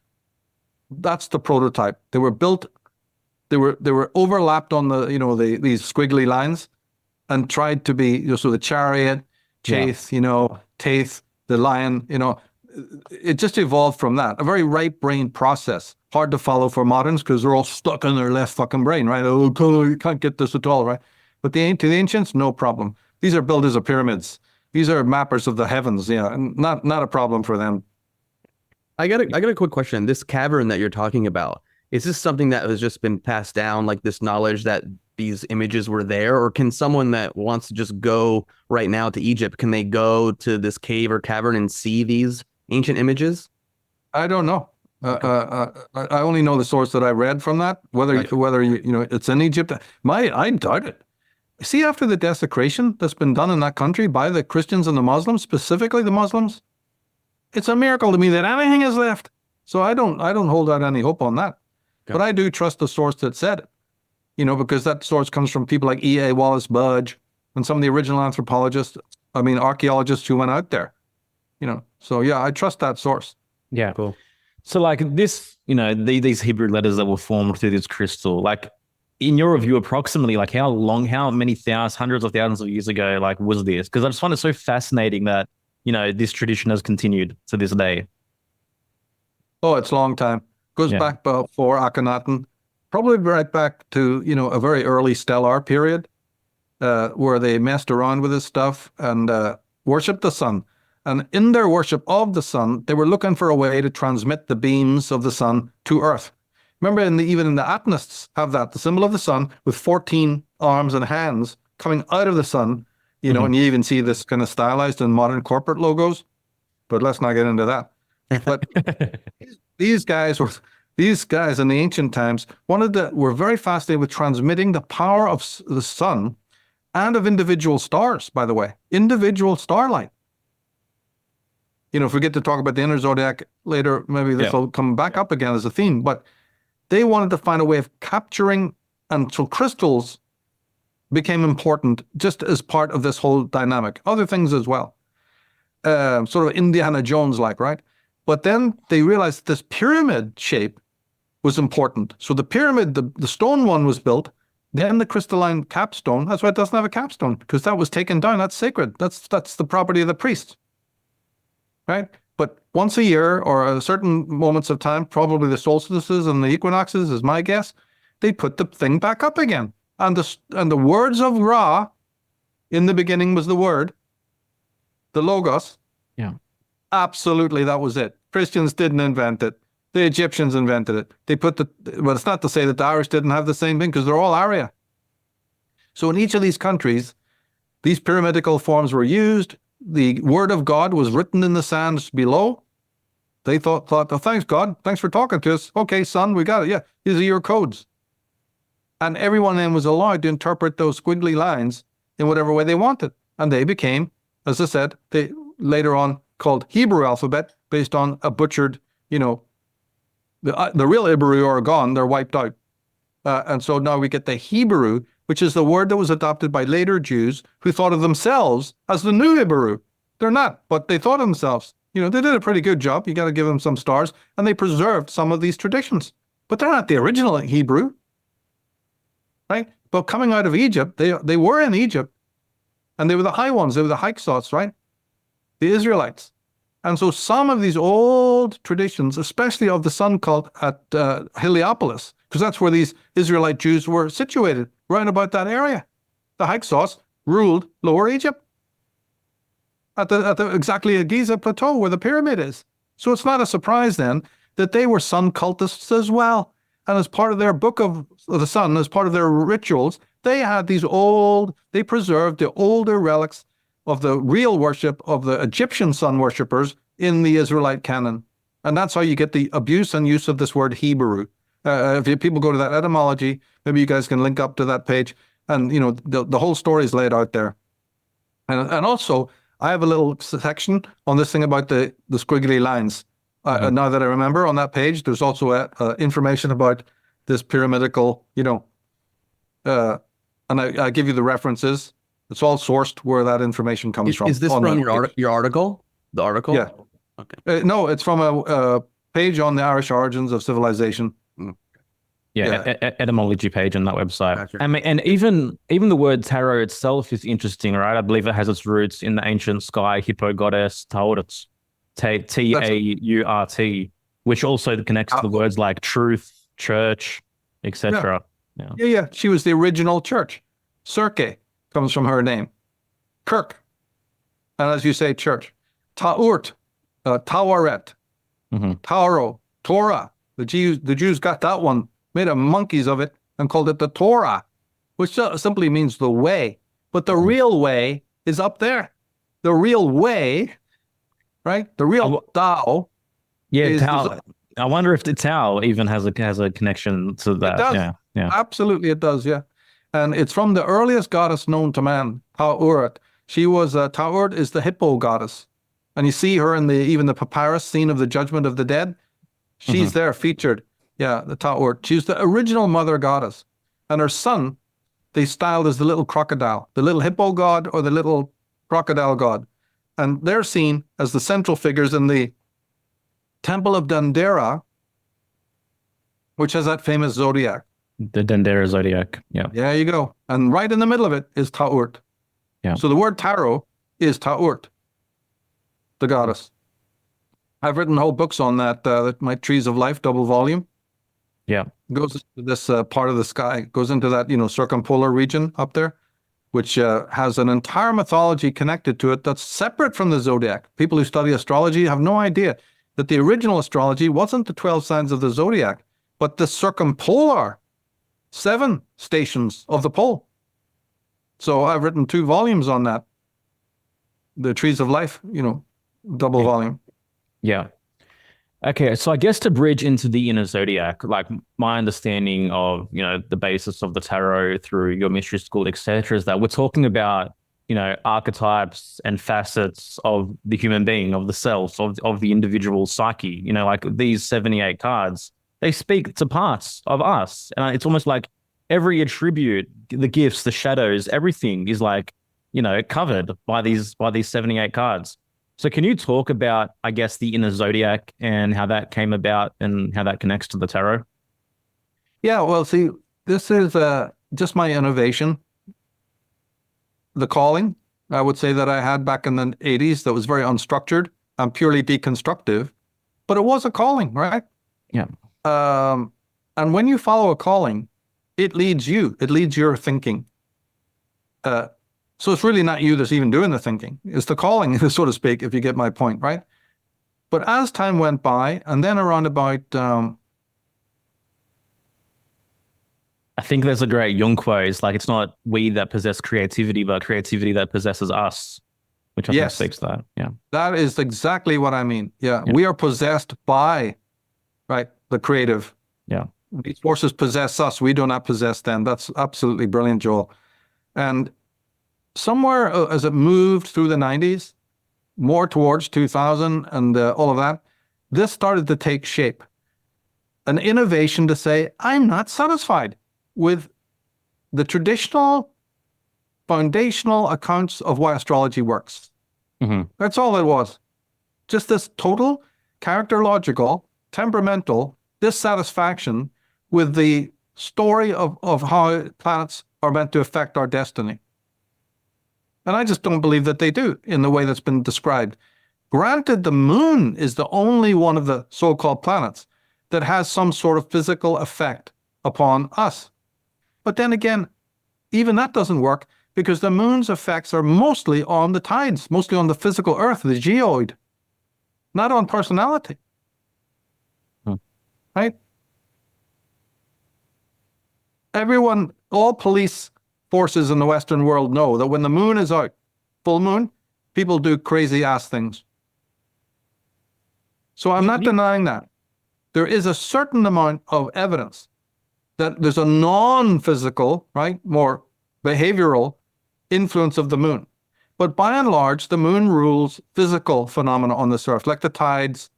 D: that's the prototype. They were built, they were overlapped on these squiggly lines and tried to be, so the chariot, Chaith, Taith, the lion, it just evolved from that. A very right brain process. Hard to follow for moderns because they're all stuck in their left fucking brain, right? Oh, you can't get this at all, right? But to the ancients, no problem. These are built as pyramids. These are mappers of the heavens. Yeah, and not a problem for them.
B: I got a quick question. This cavern that you're talking about, is this something that has just been passed down, like this knowledge that these images were there, or can someone that wants to just go right now to Egypt, can they go to this cave or cavern and see these ancient images?
D: I don't know. I only know the source that I read from that. Whether it's in Egypt, I doubt it. See, after the desecration that's been done in that country by the Christians and the Muslims, specifically the Muslims, it's a miracle to me that anything is left. So I don't hold out any hope on that. Okay. But I do trust the source that said it, because that source comes from people like E.A. Wallace Budge and some of the original archaeologists who went out there. So yeah, I trust that source.
A: Yeah, cool. So like this, these Hebrew letters that were formed through this crystal, like in your review, approximately like how many hundreds of thousands of years ago, like was this? Because I just find it so fascinating that, this tradition has continued to this day.
D: Oh, it's a long time. Goes back before Akhenaten, probably right back to, a very early stellar period where they messed around with this stuff and worshipped the sun. And in their worship of the sun, they were looking for a way to transmit the beams of the sun to Earth. Remember, even in the Atonists have that, the symbol of the sun with 14 arms and hands coming out of the sun, and you even see this kind of stylized in modern corporate logos. But let's not get into that. But these guys in the ancient times were very fascinated with transmitting the power of the sun and of individual stars, by the way, individual starlight. If we get to talk about the Inner Zodiac later, maybe this will come back up again as a theme. But they wanted to find a way of capturing, and so crystals became important just as part of this whole dynamic. Other things as well. Sort of Indiana Jones-like, right? But then they realized this pyramid shape was important. So the pyramid, the stone one was built, then the crystalline capstone. That's why it doesn't have a capstone, because that was taken down. That's sacred. That's the property of the priest. Right? But once a year or at certain moments of time, probably the solstices and the equinoxes is my guess, they put the thing back up again. And the words of Ra, in the beginning was the word, the logos.
A: Yeah.
D: Absolutely, that was it. Christians didn't invent it. The Egyptians invented it. They put well, it's not to say that the Irish didn't have the same thing, because they're all Arya. So in each of these countries, these pyramidical forms were used. The word of God was written in the sands below. They thought, oh, thanks, God. Thanks for talking to us. Okay, son, we got it. Yeah, these are your codes. And everyone then was allowed to interpret those squiggly lines in whatever way they wanted. And they became, as I said, they later on called Hebrew alphabet, based on a butchered, the real Hebrew are gone. They're wiped out. And so now we get the Hebrew, which is the word that was adopted by later Jews who thought of themselves as the new Hebrew. They're not, but they thought of themselves. They did a pretty good job. You got to give them some stars. And they preserved some of these traditions. But they're not the original Hebrew, right? But coming out of Egypt, they were in Egypt. And they were the high ones. They were the Hyksos, right? The Israelites. And so some of these old traditions, especially of the sun cult at Heliopolis, because that's where these Israelite Jews were situated, right about that area. The Hyksos ruled Lower Egypt at the exactly at Giza Plateau where the pyramid is. So it's not a surprise then that they were sun cultists as well. And as part of their book of the sun, as part of their rituals, they preserved the older relics of the real worship of the Egyptian sun worshippers in the Israelite canon. And that's how you get the abuse and use of this word Hebrew. If people go to that etymology, maybe you guys can link up to that page. And, the whole story is laid out there. And also, I have a little section on this thing about the squiggly lines. Now that I remember, on that page, there's also information about this pyramidical, and I give you the references. It's all sourced where that information comes from.
B: Is this from your article? The article?
D: Yeah. Okay. No, it's from a page on the Irish origins of civilization.
A: Yeah. Etymology page on that website.
B: Gotcha.
A: And even the word tarot itself is interesting, right? I believe it has its roots in the ancient sky hippo goddess Taurus, Taurt, which also connects to the words like truth, church, etc.
D: Yeah. She was the original church. Circe comes from her name. Kirk. and as you say, church. Ta'urt, Tawaret, Tauro, Torah. The Jews got that one, made a monkeys of it, and called it the Torah, which simply means the way. But the real way is up there. The real way, right? The real Tao.
A: Yeah, Tao. I wonder if the Tao even has a connection to that.
D: It does.
A: Yeah.
D: Absolutely, it does. Yeah, and it's from the earliest goddess known to man, Ta'urat. She was Ta'urat is the hippo goddess, and you see her in even the papyrus scene of the Judgment of the Dead. She's there featured. Yeah, the Ta'urat. She's the original mother goddess, and her son they styled as the little crocodile, the little hippo god or the little crocodile god, and they're seen as the central figures in the Temple of Dendera, which has that famous zodiac.
A: The Dendera zodiac. Yeah.
D: There you go. And right in the middle of it is Ta'urt.
A: Yeah.
D: So the word tarot is Ta'urt, the goddess. I've written whole books on that. My Trees of Life double volume.
A: Yeah.
D: Goes to this part of the sky, goes into that, circumpolar region up there, which has an entire mythology connected to it that's separate from the zodiac. People who study astrology have no idea that the original astrology wasn't the 12 signs of the zodiac, but the circumpolar 7 stations of the pole. So I've written 2 volumes on that. The Trees of Life, double volume.
A: Yeah. Okay, so I guess to bridge into the Inner Zodiac, like my understanding of, the basis of the tarot through your mystery school, etc., is that we're talking about, archetypes and facets of the human being, of the self, of the individual psyche. Like these 78 cards, they speak to parts of us. And it's almost like every attribute, the gifts, the shadows, everything is like, covered by these 78 cards. So can you talk about, I guess, the Inner Zodiac and how that came about and how that connects to the tarot?
D: Yeah, well, see, this is just my innovation. The calling, I would say, that I had back in the 80s that was very unstructured and purely deconstructive, but it was a calling, right?
A: Yeah.
D: And when you follow a calling, it leads your thinking. So it's really not you that's even doing the thinking. It's the calling, so to speak, if you get my point, right? But as time went by, and then around about...
A: I think there's a great Jung quote. It's like, it's not we that possess creativity, but creativity that possesses us, which I think speaks to that. Yeah.
D: That is exactly what I mean. Yeah. We are possessed by, right, the creative.
A: Yeah.
D: These forces possess us. We do not possess them. That's absolutely brilliant, Joel. And somewhere as it moved through the 90s, more towards 2000 and all of that, this started to take shape. An innovation to say, I'm not satisfied with the traditional foundational accounts of why astrology works. That's all it was. Just this total characterological, temperamental dissatisfaction with the story of how planets are meant to affect our destiny. And I just don't believe that they do in the way that's been described. Granted, the moon is the only one of the so-called planets that has some sort of physical effect upon us. But then again, even that doesn't work because the moon's effects are mostly on the tides, mostly on the physical earth, the geoid, not on personality. Right? Everyone, all police forces in the Western world know that when the moon is out, full moon, people do crazy ass things. So I'm not denying that. There is a certain amount of evidence that there's a non-physical, right, more behavioral influence of the moon. But by and large, the moon rules physical phenomena on this earth, like the tides,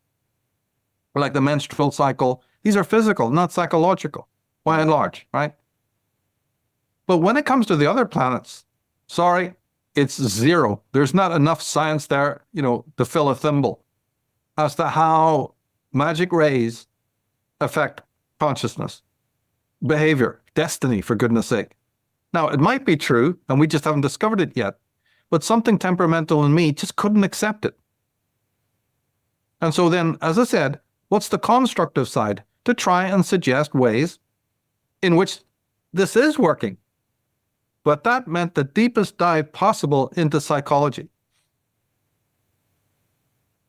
D: like the menstrual cycle. These are physical, not psychological, by and large, right? But when it comes to the other planets, sorry, it's zero. There's not enough science there, to fill a thimble as to how magic rays affect consciousness, behavior, destiny, for goodness sake. Now, it might be true, and we just haven't discovered it yet, but something temperamental in me just couldn't accept it. And so then, as I said, what's the constructive side? To try and suggest ways in which this is working. But that meant the deepest dive possible into psychology.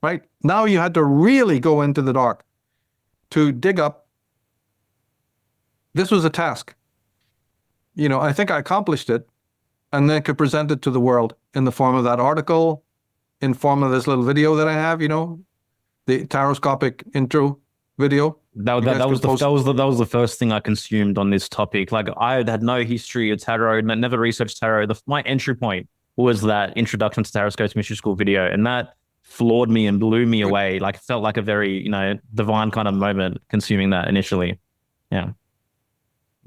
D: right? Now you had to really go into the dark to dig up. This was a task. I think I accomplished it, and then could present it to the world in the form of that article, in form of this little video that I have, the taroscopic intro video.
A: That was the first thing I consumed on this topic. Like, I had no history of tarot, never researched tarot. My entry point was that Introduction to Taroscope's Mystery School video, and that floored me and blew me away. Like, it felt like a very, divine kind of moment consuming that initially. Yeah.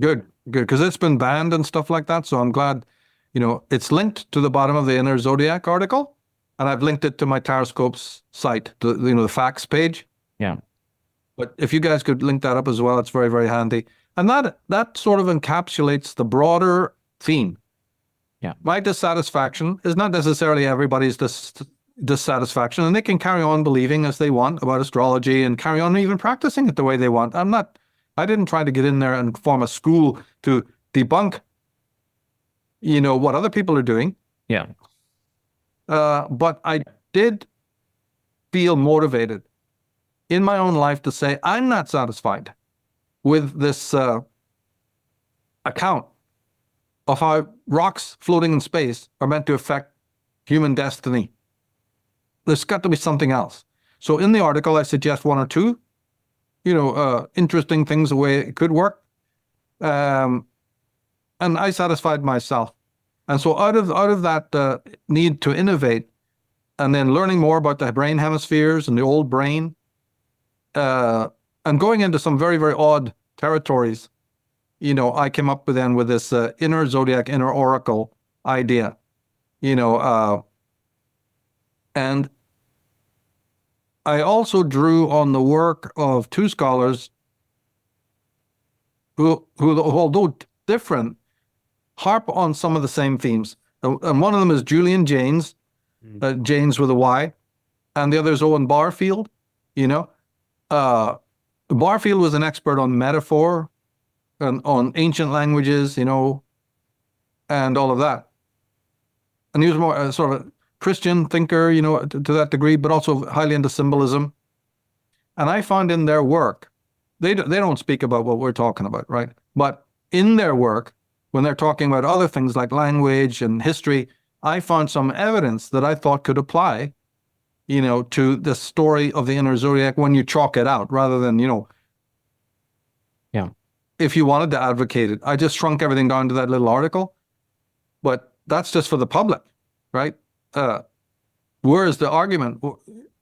D: Good, because it's been banned and stuff like that. So I'm glad, it's linked to the bottom of the Inner Zodiac article, and I've linked it to my Taroscope's site, the facts page.
A: Yeah.
D: But if you guys could link that up as well, it's very, very handy. And that sort of encapsulates the broader theme.
A: Yeah.
D: My dissatisfaction is not necessarily everybody's dissatisfaction, and they can carry on believing as they want about astrology and carry on even practicing it the way they want. I didn't try to get in there and form a school to debunk, what other people are doing.
A: Yeah.
D: But I did feel motivated in my own life to say, I'm not satisfied with this account of how rocks floating in space are meant to affect human destiny. There's got to be something else. So in the article, I suggest one or two, interesting things, the way it could work. And I satisfied myself. And so out of that need to innovate, and then learning more about the brain hemispheres and the old brain, and going into some very, very odd territories, I came up with this inner zodiac, inner oracle idea, and I also drew on the work of two scholars who although different, harp on some of the same themes. And one of them is Julian Jaynes, Jaynes with a Y, and the other is Owen Barfield. Barfield was an expert on metaphor and on ancient languages, and all of that. And he was more sort of a Christian thinker, to that degree, but also highly into symbolism. And I found in their work, they don't speak about what we're talking about, right? But in their work, when they're talking about other things like language and history, I found some evidence that I thought could apply, to the story of the Inner Zodiac when you chalk it out, rather than,
A: yeah,
D: if you wanted to advocate it. I just shrunk everything down to that little article, but that's just for the public, right? Where is the argument?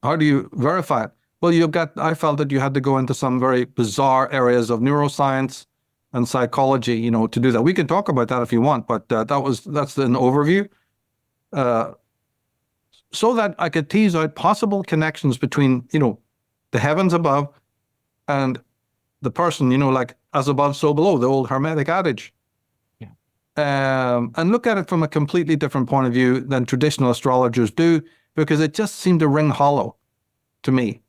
D: How do you verify it? Well, I felt that you had to go into some very bizarre areas of neuroscience and psychology, to do that. We can talk about that if you want, but that's an overview. So that I could tease out possible connections between, the heavens above and the person, like as above, so below, the old Hermetic adage. Yeah. And look at it from a completely different point of view than traditional astrologers do, because it just seemed to ring hollow to me.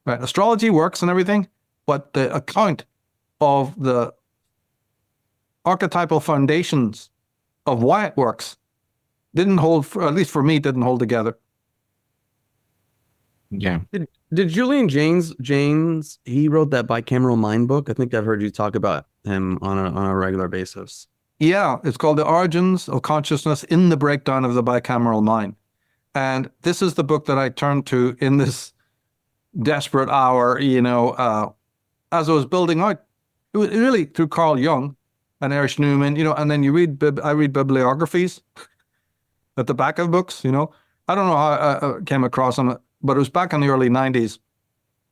D: Right? Astrology works and everything, but the account of the archetypal foundations of why it works didn't hold, at least for me, didn't hold together.
A: Yeah.
B: Did Julian Jaynes, he wrote that bicameral mind book? I think I've heard you talk about him on a regular basis.
D: Yeah, it's called The Origins of Consciousness in the Breakdown of the Bicameral Mind. And this is the book that I turned to in this desperate hour, as I was building out. It was really through Carl Jung and Erich Neumann, and then I read bibliographies at the back of books, I don't know how I came across them, but it was back in the early 90s.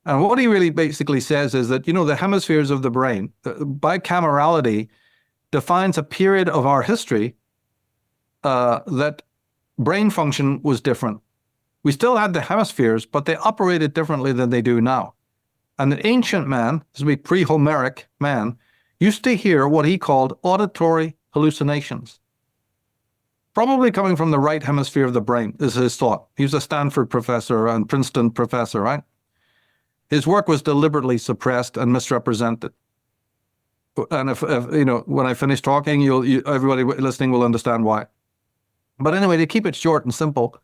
D: And what he really basically says is that, the hemispheres of the brain, bicamerality defines a period of our history that brain function was different. We still had the hemispheres, but they operated differently than they do now. And the ancient man, this would be pre-Homeric man, used to hear what he called auditory hallucinations. Probably coming from the right hemisphere of the brain, is his thought. He was a Stanford professor and Princeton professor, right? His work was deliberately suppressed and misrepresented. And if when I finish talking, everybody listening will understand why. But anyway, to keep it short and simple,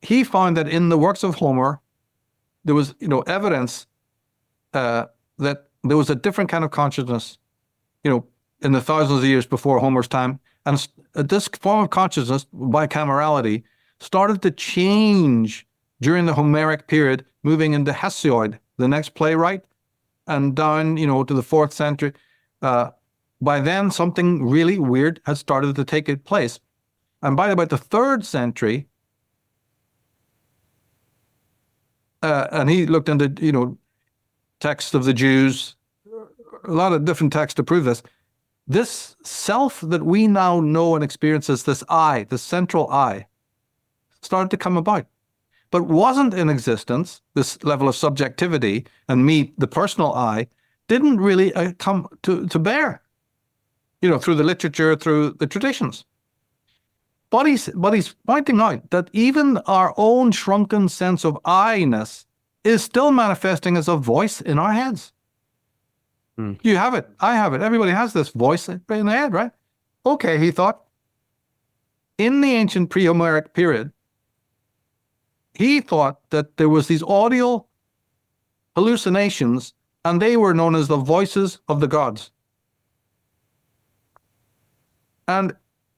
D: he found that in the works of Homer, there was, evidence that there was a different kind of consciousness, in the thousands of years before Homer's time. And this form of consciousness, bicamerality, started to change during the Homeric period, moving into Hesiod, the next playwright, and down, to the 4th century. By then, something really weird had started to take place. And by about the 3rd century, and he looked into, texts of the Jews, a lot of different texts to prove this. This self that we now know and experience as this I, the central I, started to come about, but wasn't in existence. This level of subjectivity and me, the personal I, didn't really come to bear, through the literature, through the traditions. But he's pointing out that even our own shrunken sense of I-ness is still manifesting as a voice in our heads. You have it. I have it. Everybody has this voice in their head, right? Okay, he thought. In the ancient pre-Homeric period, he thought that there was these audio hallucinations, and they were known as the voices of the gods. And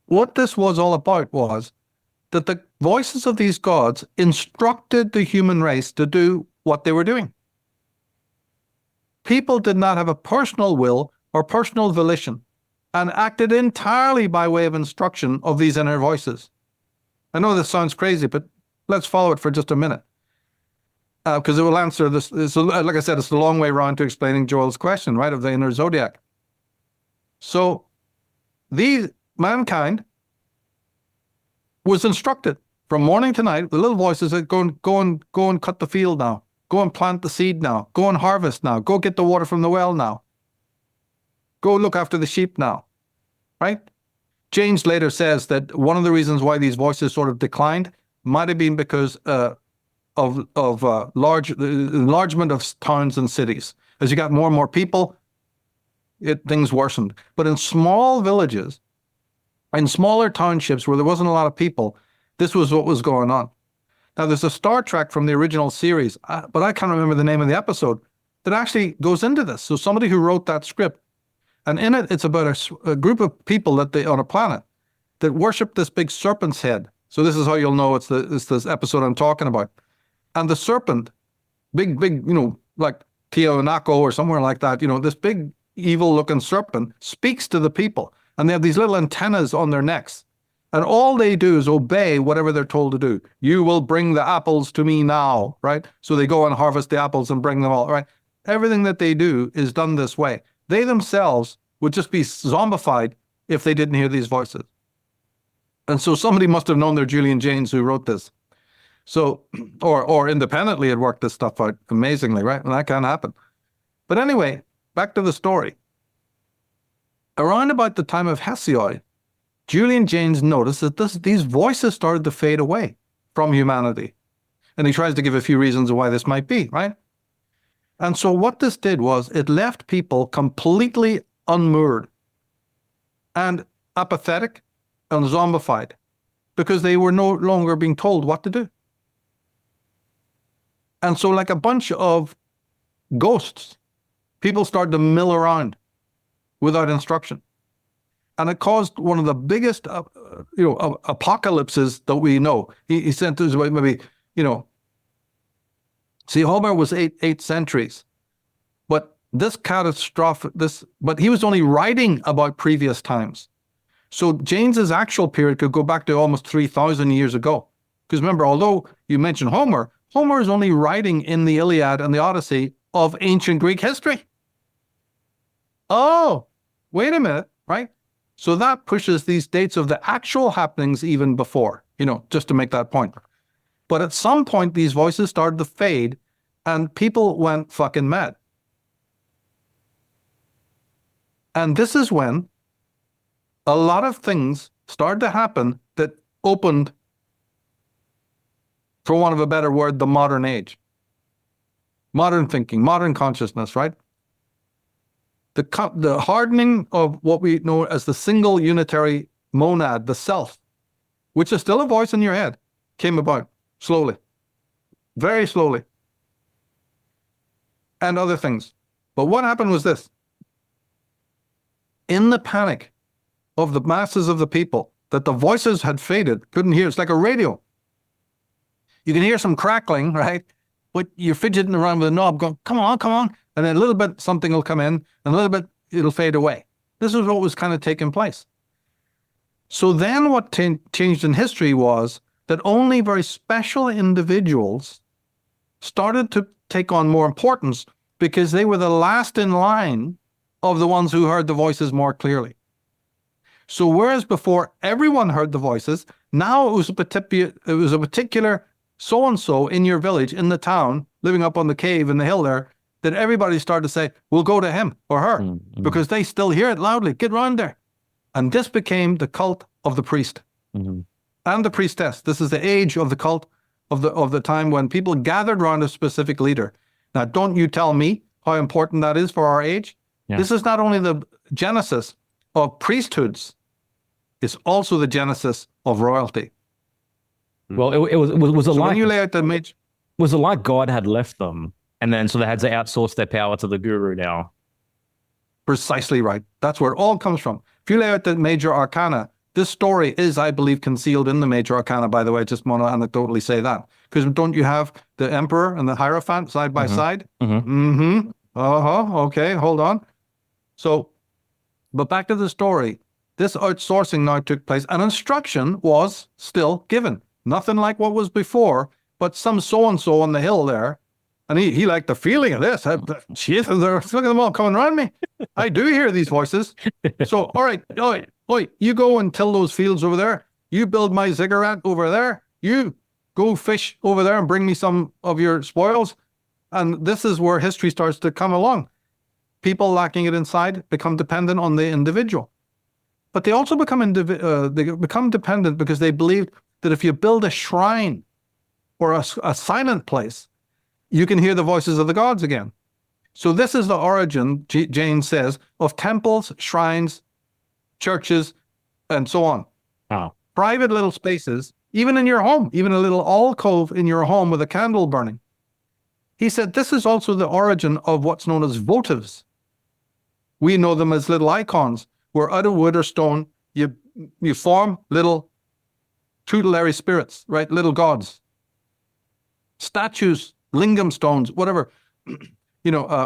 D: what this was all about was that the voices of these gods instructed the human race to do what they were doing. People did not have a personal will or personal volition and acted entirely by way of instruction of these inner voices. I know this sounds crazy, but let's follow it for just a minute. Because it will answer this. Like I said, it's a long way around to explaining Joel's question, right, of the inner zodiac. So mankind was instructed from morning to night. The little voices said, go and cut the field now. Go and plant the seed now. Go and harvest now. Go get the water from the well now. Go look after the sheep now. Right? James later says that one of the reasons why these voices sort of declined might have been because of large enlargement of towns and cities. As you got more and more people, things worsened. But in small villages, in smaller townships where there wasn't a lot of people, this was what was going on. Now, there's a Star Trek from the original series, but I can't remember the name of the episode, that actually goes into this. So somebody who wrote that script, and in it, it's about a group of people on a planet that worship this big serpent's head. So this is how you'll know it's this episode I'm talking about. And the serpent, big, like Tiahuanaco or somewhere like that, this big evil-looking serpent speaks to the people. And they have these little antennas on their necks. And all they do is obey whatever they're told to do. You will bring the apples to me now, right? So they go and harvest the apples and bring them all, right? Everything that they do is done this way. They themselves would just be zombified if they didn't hear these voices. And so somebody must have known their Julian Jaynes who wrote this. So, or independently had worked this stuff out amazingly, right? And that can't happen. But anyway, back to the story. Around about the time of Hesiod, Julian Jaynes noticed that these voices started to fade away from humanity. And he tries to give a few reasons why this might be, right? And so what this did was it left people completely unmoored and apathetic and zombified because they were no longer being told what to do. And so like a bunch of ghosts, people started to mill around without instruction. And it caused one of the biggest, apocalypses that we know. He sent us maybe, see, Homer was eight centuries, but this catastrophic, but he was only writing about previous times. So Jaynes's actual period could go back to almost 3,000 years ago. Because remember, although you mentioned Homer is only writing in the Iliad and the Odyssey of ancient Greek history. Oh, wait a minute, right? So that pushes these dates of the actual happenings even before, just to make that point. But at some point, these voices started to fade and people went fucking mad. And this is when a lot of things started to happen that opened, for want of a better word, the modern age. Modern thinking, modern consciousness, right? The hardening of what we know as the single unitary monad, the self, which is still a voice in your head, came about. slowly, very slowly, and other things. But what happened was this. In the panic of the masses of the people, that the voices had faded, couldn't hear. It's like a radio. You can hear some crackling, right? But you're fidgeting around with a knob going, come on, come on. And then a little bit, something will come in, and a little bit, it'll fade away. This is what was kind of taking place. So then what changed in history was that only very special individuals started to take on more importance because they were the last in line of the ones who heard the voices more clearly. So whereas before everyone heard the voices, now it was a particular so-and-so in your village, in the town, living up on the cave in the hill there, that everybody started to say, we'll go to him or her because they still hear it loudly. Get round there. And this became the cult of the priest and the priestess. This is the age of the cult of the time when people gathered around a specific leader. Now, don't you tell me how important that is for our age. Yeah. This is not only the genesis of priesthoods, it's also the genesis of royalty.
A: Well, it was a
D: so
A: like
D: when you lay out the
A: was it like God had left them, and then so they had to outsource their power to the guru now.
D: Precisely right. That's where it all comes from. If you lay out the major arcana, this story is, I believe, concealed in the major arcana, by the way. I just want to anecdotally say that. Because don't you have the emperor and the hierophant side by side? Okay, hold on. So, but back to the story. This outsourcing now took place, and instruction was still given. Nothing like what was before, but some so-and-so on the hill there, and he liked the feeling of this. Jeez, look at them all coming around me. I do hear these voices. So, all right, you go and till those fields over there. You build my ziggurat over there. You go fish over there and bring me some of your spoils. And this is where history starts to come along. People lacking it inside become dependent on the individual. But they also become dependent because they believed that if you build a shrine or a silent place, you can hear the voices of the gods again. So this is the origin, Jane says, of temples, shrines, churches, and so on.
A: Wow.
D: Private little spaces, even in your home, even a little alcove in your home with a candle burning. He said this is also the origin of what's known as votives. We know them as little icons, where out of wood or stone, you form little tutelary spirits, right? Little gods. Statues, lingam stones, whatever,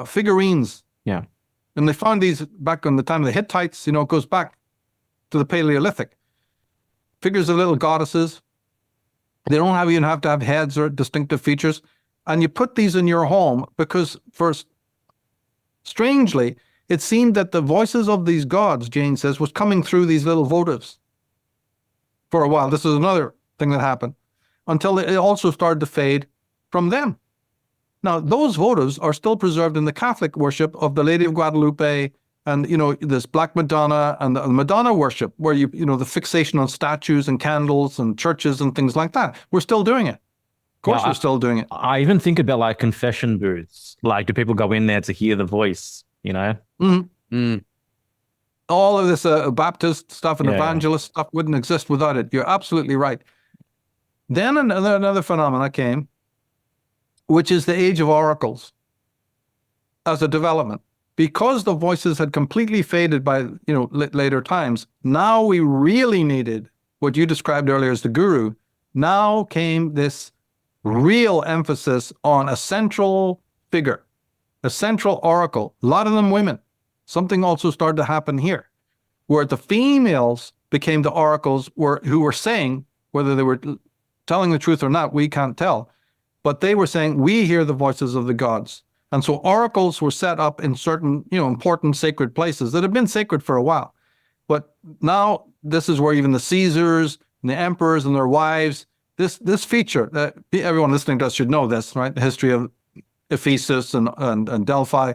D: figurines.
A: Yeah.
D: And they found these back on the time of the Hittites, it goes back to the Paleolithic. Figures of little goddesses. They don't even have to have heads or distinctive features. And you put these in your home because first, strangely, it seemed that the voices of these gods, Jane says, was coming through these little votives for a while. This is another thing that happened until it also started to fade from them. Now, those votives are still preserved in the Catholic worship of the Lady of Guadalupe and, this Black Madonna and the Madonna worship where the fixation on statues and candles and churches and things like that. We're still doing it. Of course, we're still doing it.
A: I even think about like confession booths. Like, do people go in there to hear the voice,
D: All of this Baptist stuff and evangelist stuff wouldn't exist without it. You're absolutely right. Then another phenomena came, which is the age of oracles as a development. Because the voices had completely faded by later times, now we really needed what you described earlier as the guru. Now came this real emphasis on a central figure, a central oracle, a lot of them women. Something also started to happen here, where the females became the oracles who were saying, whether they were telling the truth or not, we can't tell, but they were saying, we hear the voices of the gods. And so oracles were set up in certain, important sacred places that have been sacred for a while. But now this is where even the Caesars and the emperors and their wives, this feature that everyone listening to us should know this, right? The history of Ephesus and Delphi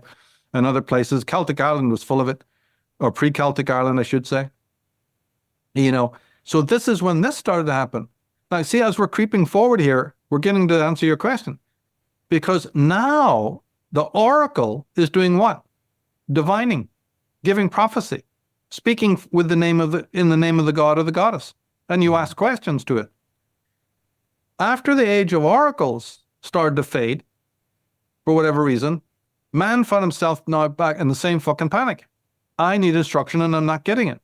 D: and other places. Celtic Ireland was full of it, or pre-Celtic Ireland, I should say. So this is when this started to happen. Now, see, as we're creeping forward here, we're getting to answer your question. Because now the oracle is doing what? Divining, giving prophecy, speaking in the name of the god or the goddess. And you ask questions to it. After the age of oracles started to fade, for whatever reason, man found himself now back in the same fucking panic. I need instruction and I'm not getting it.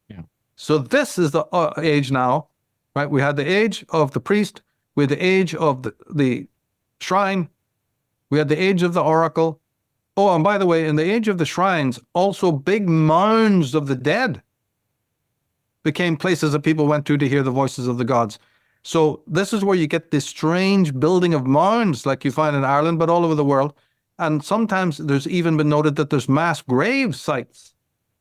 A: Yeah.
D: So this is the age now, right? We had the age of the priest, we had the age of the shrine, we had the age of the oracle. Oh, and by the way, in the age of the shrines, also big mounds of the dead became places that people went to hear the voices of the gods. So this is where you get this strange building of mounds like you find in Ireland, but all over the world. And sometimes there's even been noted that there's mass grave sites.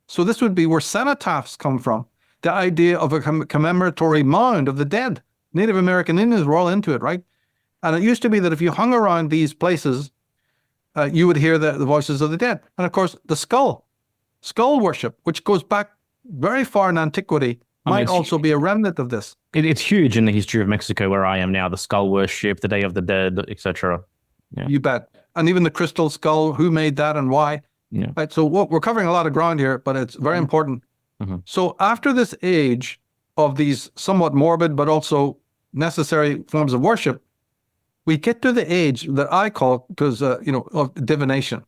D: So this would be where cenotaphs come from. The idea of a commemoratory mound of the dead. Native American Indians were all into it, right? And it used to be that if you hung around these places, you would hear the voices of the dead. And of course, the skull worship, which goes back very far in antiquity, might also be a remnant of this.
A: It's huge in the history of Mexico, where I am now. The skull worship, the Day of the Dead, etc. Yeah.
D: You bet. And even the crystal skull, who made that and why?
A: Yeah.
D: Right. So we're covering a lot of ground here, but it's very important.
A: Mm-hmm.
D: So after this age of these somewhat morbid but also necessary forms of worship, we get to the age that I call, because of divination.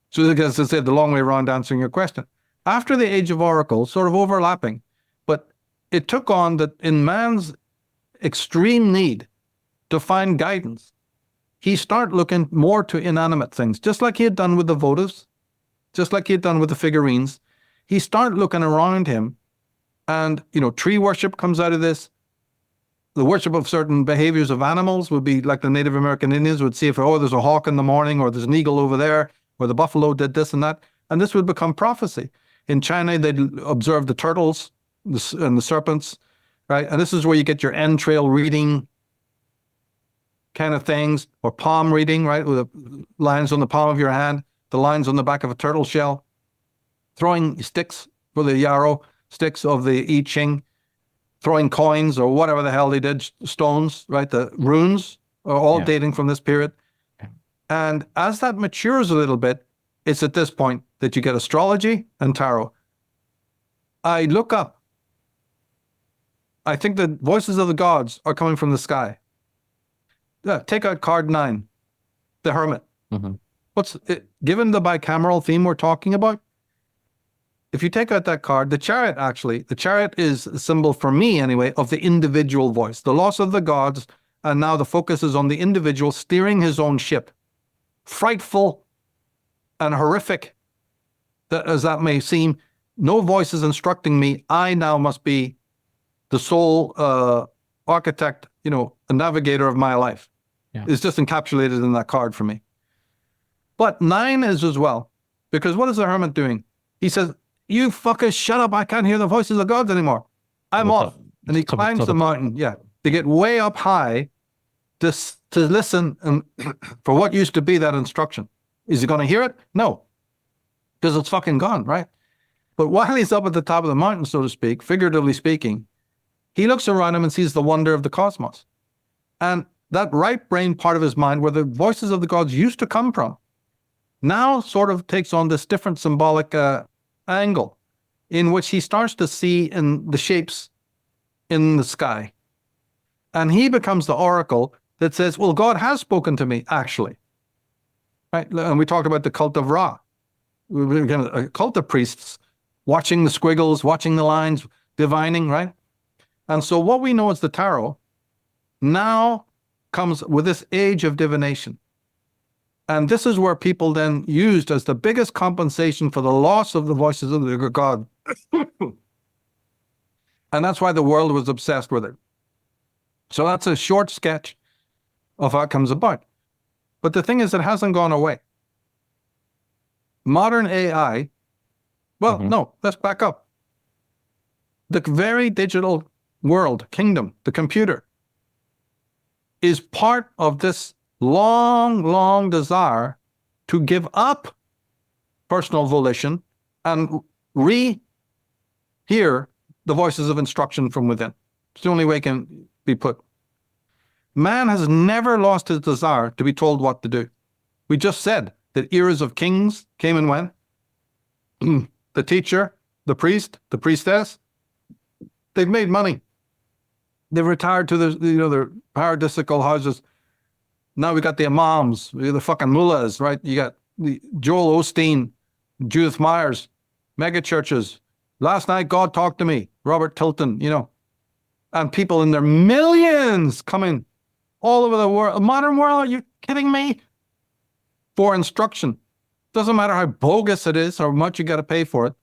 D: So as I said, the long way around answering your question. After the age of oracles, sort of overlapping, but it took on that in man's extreme need to find guidance, he started looking more to inanimate things, just like he had done with the votives, just like he had done with the figurines. He started looking around him, and tree worship comes out of this. The worship of certain behaviors of animals would be like the Native American Indians would see if, there's a hawk in the morning, or there's an eagle over there, or the buffalo did this and that, and this would become prophecy. In China, they'd observe the turtles and the serpents, right? And this is where you get your entrail reading kind of things, or palm reading, right? With the lines on the palm of your hand, the lines on the back of a turtle shell, throwing sticks for the yarrow, sticks of the I Ching, throwing coins or whatever the hell they did, stones, right? The runes are all dating from this period. And as that matures a little bit, it's at this point that you get astrology and tarot. I look up. I think the voices of the gods are coming from the sky. Yeah, take out card 9, the Hermit.
A: Mm-hmm.
D: Given the bicameral theme we're talking about, if you take out that card, the chariot is a symbol, for me anyway, of the individual voice, the loss of the gods, and now the focus is on the individual steering his own ship. Frightful and horrific, as that may seem, no voice is instructing me. I now must be the sole architect, a navigator of my life.
A: Yeah.
D: It's just encapsulated in that card for me. But 9 is as well, because what is the Hermit doing? He says, "You fuckers, shut up. I can't hear the voices of gods anymore. I'm off." And he climbs the mountain, to get way up high to listen for what used to be that instruction. Is he going to hear it? No, because it's fucking gone, right? But while he's up at the top of the mountain, so to speak, figuratively speaking, he looks around him and sees the wonder of the cosmos. And that right brain part of his mind, where the voices of the gods used to come from, now sort of takes on this different symbolic angle, in which he starts to see in the shapes in the sky. And he becomes the oracle that says, well, God has spoken to me, actually. Right? And we talked about the cult of Ra. We became a cult of priests, watching the squiggles, watching the lines, divining, right? And so what we know as the tarot now comes with this age of divination. And this is where people then used as the biggest compensation for the loss of the voices of the god. And that's why the world was obsessed with it. So that's a short sketch of how it comes about. But the thing is, it hasn't gone away. Modern AI, no, let's back up. The very digital world, kingdom, the computer, is part of this long, long desire to give up personal volition and hear the voices of instruction from within. It's the only way it can be put. Man has never lost his desire to be told what to do. We just said that eras of kings came and went. The teacher, the priest, the priestess, they've made money. They've retired to their paradisical houses. Now we got the imams, we got the fucking mullahs, right? You got the Joel Osteen, Judith Myers, mega churches. Last night, God talked to me, Robert Tilton, and people in their millions coming all over the world. Modern world, are you kidding me? For instruction. Doesn't matter how bogus it is or how much you got to pay for it.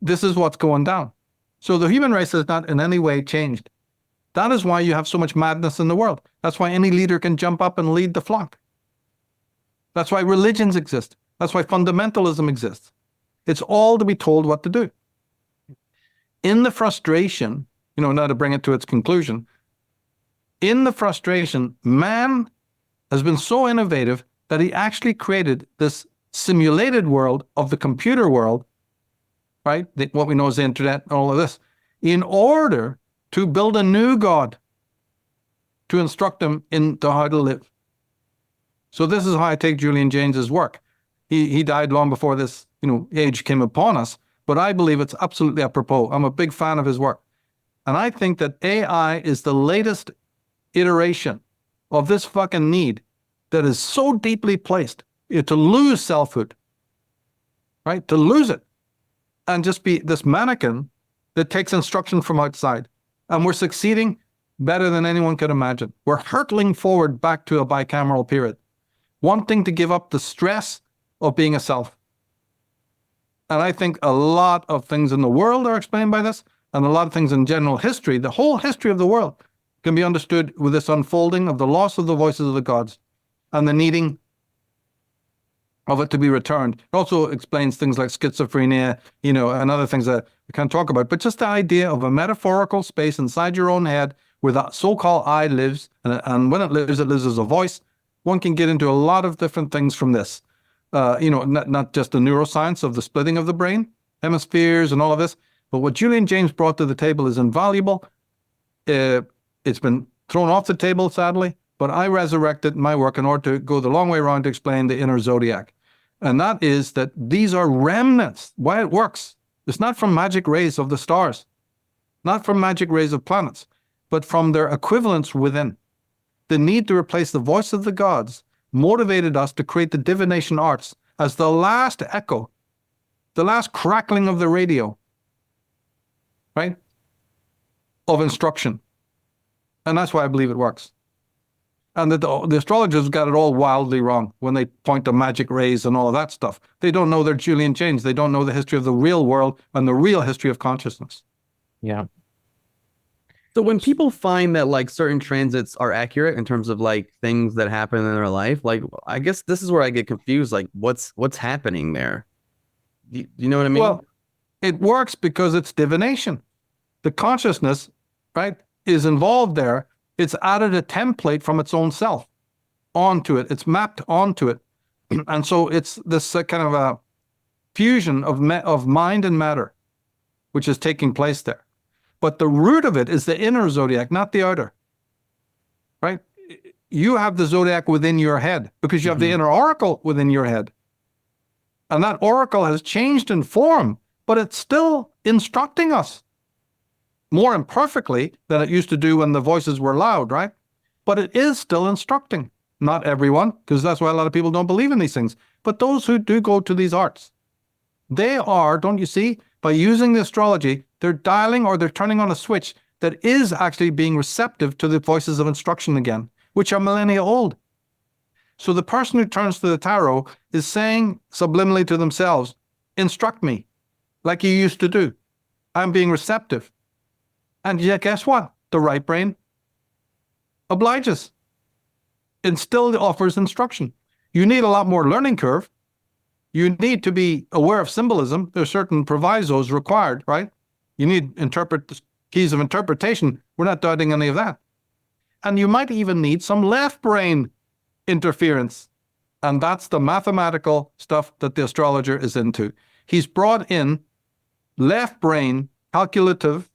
D: This is what's going down. So the human race has not in any way changed. That is why you have so much madness in the world. That's why any leader can jump up and lead the flock. That's why religions exist. That's why fundamentalism exists. It's all to be told what to do. In the frustration, now to bring it to its conclusion, in the frustration, man has been so innovative that he actually created this simulated world of the computer world, right? What we know as the internet and all of this, in order to build a new God to instruct them into how to live. So this is how I take Julian James's work. He died long before this, age came upon us, but I believe it's absolutely apropos. I'm a big fan of his work. And I think that AI is the latest iteration of this fucking need that is so deeply placed to lose selfhood, right? To lose it and just be this mannequin that takes instruction from outside. And we're succeeding better than anyone could imagine. We're hurtling forward back to a bicameral period, wanting to give up the stress of being a self. And I think a lot of things in the world are explained by this, and a lot of things in general history, the whole history of the world, can be understood with this unfolding of the loss of the voices of the gods and the needing of it to be returned. It also explains things like schizophrenia, and other things that we can't talk about. But just the idea of a metaphorical space inside your own head where that so-called I lives, and when it lives as a voice. One can get into a lot of different things from this. Not just the neuroscience of the splitting of the brain, hemispheres and all of this, but what Julian James brought to the table is invaluable. It's been thrown off the table, sadly, but I resurrected my work in order to go the long way around to explain the inner zodiac. And that is that these are remnants. Why it works. It's not from magic rays of the stars, not from magic rays of planets, but from their equivalents within. The need to replace the voice of the gods motivated us to create the divination arts as the last echo, the last crackling of the radio, right, of instruction. And that's why I believe it works. And that the astrologers got it all wildly wrong when they point to magic rays and all of that stuff. They don't know their Julian James. They don't know the history of the real world and the real history of consciousness.
A: Yeah.
B: So when people find that certain transits are accurate in terms of things that happen in their life, I guess this is where I get confused. What's happening there? Do you know what I mean?
D: Well, it works because it's divination. The consciousness, right, is involved there. It's added a template from its own self onto it. It's mapped onto it. And so it's this kind of a fusion of mind and matter, which is taking place there. But the root of it is the inner zodiac, not the outer, right? You have the zodiac within your head because you have the inner oracle within your head. And that oracle has changed in form, but it's still instructing us more imperfectly than it used to do when the voices were loud, right? But it is still instructing. Not everyone, because that's why a lot of people don't believe in these things. But those who do go to these arts, they are, don't you see, by using the astrology, they're dialing or they're turning on a switch that is actually being receptive to the voices of instruction again, which are millennia old. So the person who turns to the tarot is saying subliminally to themselves, instruct me like you used to do. I'm being receptive. And yet, guess what? The right brain obliges and still offers instruction. You need a lot more learning curve. You need to be aware of symbolism. There are certain provisos required, right? You need keys of interpretation. We're not doubting any of that. And you might even need some left brain interference. And that's the mathematical stuff that the astrologer is into. He's brought in left brain, calculative,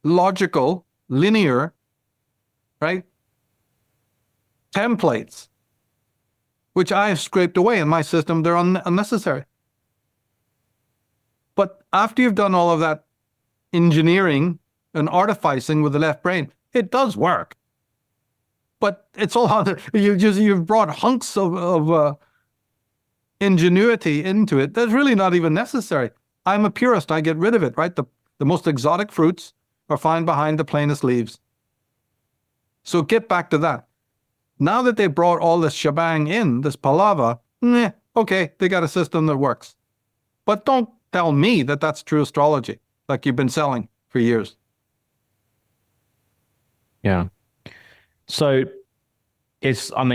D: logical, linear, right, templates, which I have scraped away in my system. They're unnecessary. But after you've done all of that engineering and artificing with the left brain, It does work. But it's all you've brought hunks of ingenuity into it that's really not even necessary. I'm a purist. I get rid of it, right? The most exotic fruits are found behind the plainest leaves. So get back to that. Now that they brought all this shebang in, this palaver, okay, they got a system that works. But don't tell me that that's true astrology, like you've been selling for years.
A: Yeah. So I'm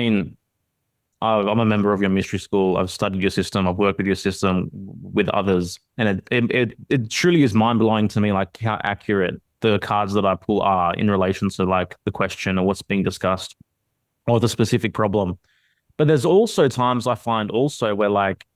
A: a member of your mystery school. I've studied your system. I've worked with your system with others. And it truly is mind-blowing to me, like how accurate the cards that I pull are in relation to like the question or what's being discussed or the specific problem. But there's also times I find also where like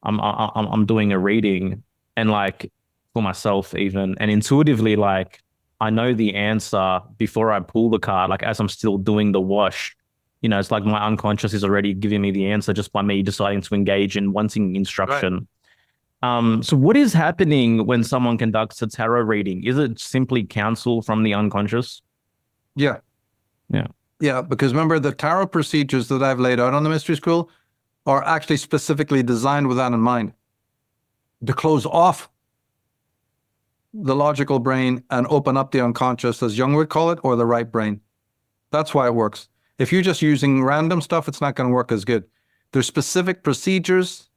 A: I'm doing a reading and like for myself even, and intuitively like I know the answer before I pull the card, like as I'm still doing the wash. You know, it's like my unconscious is already giving me the answer just by me deciding to engage in wanting instruction. Right. So what is happening when someone conducts a tarot reading? Is it simply counsel from the unconscious?
D: Yeah.
A: Yeah.
D: Yeah, because remember the tarot procedures that I've laid out on the mystery school are actually specifically designed with that in mind. To close off the logical brain and open up the unconscious, as Jung would call it, or the right brain. That's why it works. If you're just using random stuff, it's not going to work as good. There's specific procedures,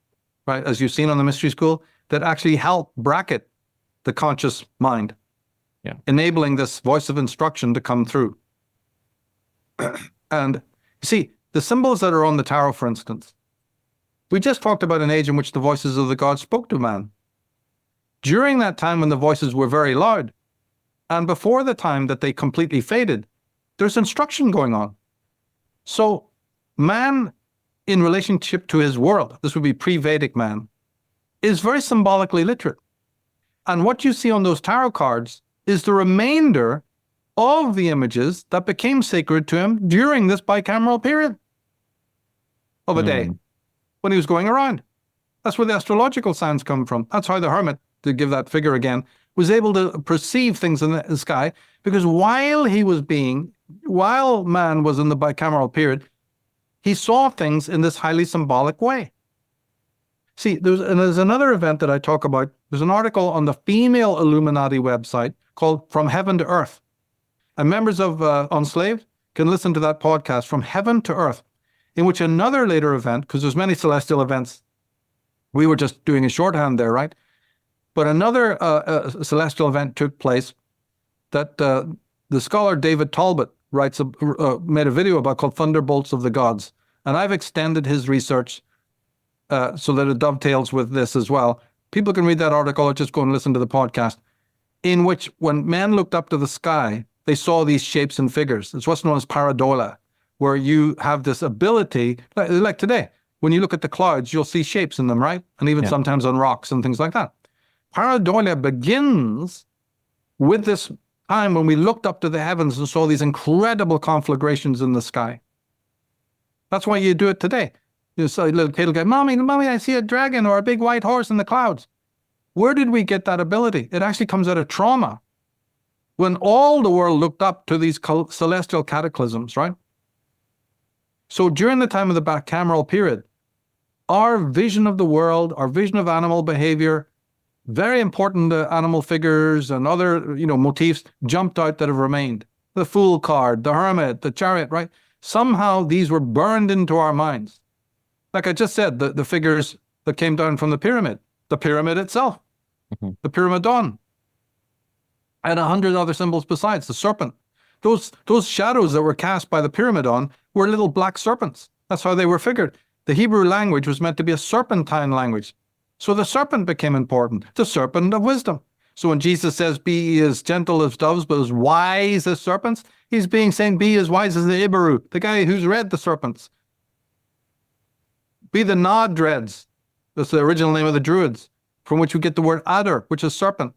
D: right, as you've seen on the mystery school, that actually help bracket the conscious mind, enabling this voice of instruction to come through. And you see, the symbols that are on the tarot, for instance, we just talked about an age in which the voices of the gods spoke to man. During that time when the voices were very loud, and before the time that they completely faded, there's instruction going on. So man, in relationship to his world, this would be pre-Vedic man, is very symbolically literate. And what you see on those tarot cards is the remainder of the images that became sacred to him during this bicameral period of a day when he was going around. That's where the astrological signs come from. That's how the hermit, to give that figure again, was able to perceive things in the sky, because while man was in the bicameral period, he saw things in this highly symbolic way. See, there's another event that I talk about. There's an article on the female Illuminati website called From Heaven to Earth. And members of Unslaved can listen to that podcast, From Heaven to Earth, in which another later event, because there's many celestial events, we were just doing a shorthand there, right? But another celestial event took place that the scholar David Talbot made a video about called Thunderbolts of the Gods. And I've extended his research so that it dovetails with this as well. People can read that article or just go and listen to the podcast, in which when men looked up to the sky, they saw these shapes and figures. It's what's known as pareidolia, where you have this ability, like today, when you look at the clouds, you'll see shapes in them, right? And even sometimes on rocks and things like that. Pareidolia begins with this time when we looked up to the heavens and saw these incredible conflagrations in the sky. That's why you do it today. You saw a little kid will go, Mommy, I see a dragon or a big white horse in the clouds. Where did we get that ability? It actually comes out of trauma. When all the world looked up to these celestial cataclysms, right? So during the time of the bicameral period, our vision of the world, our vision of animal behavior, very important animal figures and other, motifs jumped out that have remained. The Fool card, the Hermit, the Chariot, right? Somehow these were burned into our minds. Like I just said, the figures that came down from the pyramid itself, the Pyramidon, and 100 other symbols besides, the serpent. Those shadows that were cast by the Pyramidon were little black serpents. That's how they were figured. The Hebrew language was meant to be a serpentine language. So the serpent became important, the serpent of wisdom. So when Jesus says, be as gentle as doves, but as wise as serpents, he's saying, be as wise as the Ibaru, the guy who's read the serpents. Be the Nodreds. That's the original name of the Druids, from which we get the word adder, which is serpent.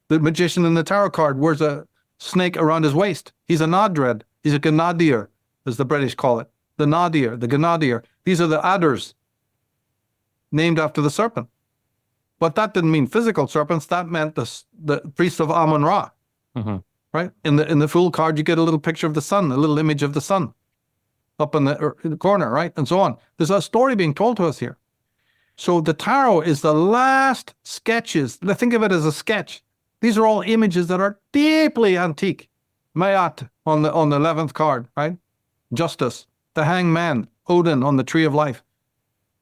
D: The magician in the tarot card wears a snake around his waist. He's a Nodred. He's a Ganadir, as the British call it. The Nadir, the Ganadir. These are the adders, named after the serpent. But that didn't mean physical serpents. That meant the priest of Amun-Ra, right? In the Fool card, you get a little picture of the sun, a little image of the sun up in the corner, right? And so on. There's a story being told to us here. So the tarot is the last sketches. Think of it as a sketch. These are all images that are deeply antique. Mayat on the 11th card, right? Justice, the hangman, Odin on the tree of life.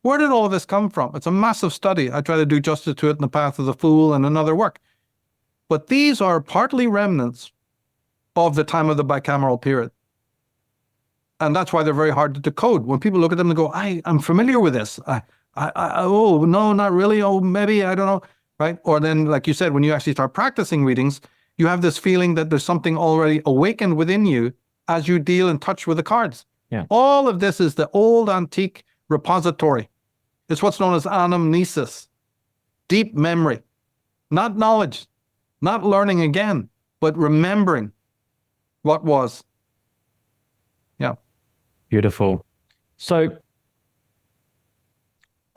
D: Where did all of this come from? It's a massive study. I try to do justice to it in The Path of the Fool and another work. But these are partly remnants of the time of the bicameral period. And that's why they're very hard to decode. When people look at them and go, I'm familiar with this. Oh, no, not really. Oh, maybe, I don't know, right? Or then, like you said, when you actually start practicing readings, you have this feeling that there's something already awakened within you as you deal and touch with the cards.
A: Yeah.
D: All of this is the old antique repository. It's what's known as anamnesis, deep memory, not knowledge, not learning again, but remembering what was. Yeah.
A: Beautiful. So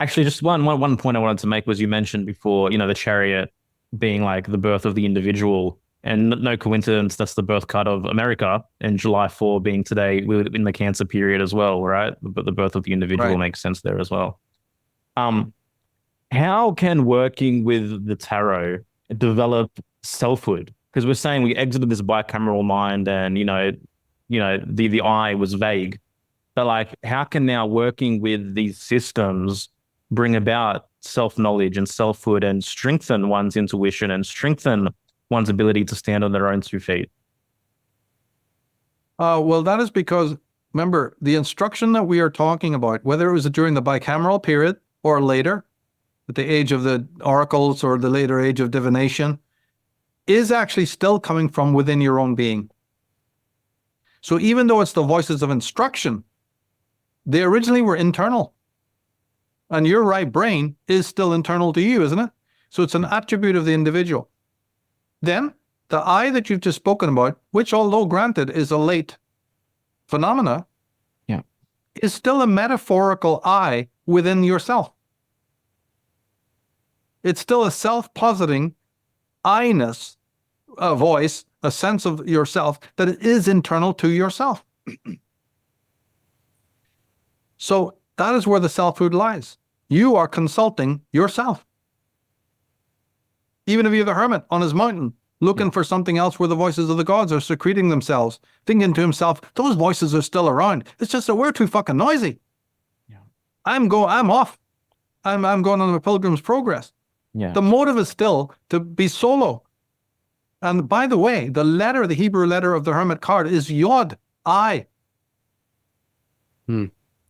A: actually, just one point I wanted to make was you mentioned before, the Chariot being like the birth of the individual, and no coincidence that's the birth card of America, and July 4 being today in the Cancer period as well, right? But the birth of the individual makes sense there as well. How can working with the tarot develop selfhood? Because we're saying we exited this bicameral mind, and the I was vague. But like, how can now working with these systems bring about self-knowledge and selfhood and strengthen one's intuition and strengthen one's ability to stand on their own 2 feet?
D: Well, that is because, remember, the instruction that we are talking about, whether it was during the bicameral period or later, at the age of the oracles or the later age of divination, is actually still coming from within your own being. So even though it's the voices of instruction, they originally were internal. And your right brain is still internal to you, isn't it? So it's an attribute of the individual. Then, the I that you've just spoken about, which although granted is a late phenomena, is still a metaphorical I within yourself. It's still a self-positing I-ness, a voice, a sense of yourself that is internal to yourself. So that is where the selfhood lies. You are consulting yourself. Even if you're the hermit on his mountain, looking for something else where the voices of the gods are secreting themselves, thinking to himself, those voices are still around. It's just that we're too fucking noisy.
A: Yeah.
D: I'm off. I'm going on a pilgrim's progress.
A: Yeah.
D: The motive is still to be solo. And by the way, the Hebrew letter of the hermit card is Yod, I.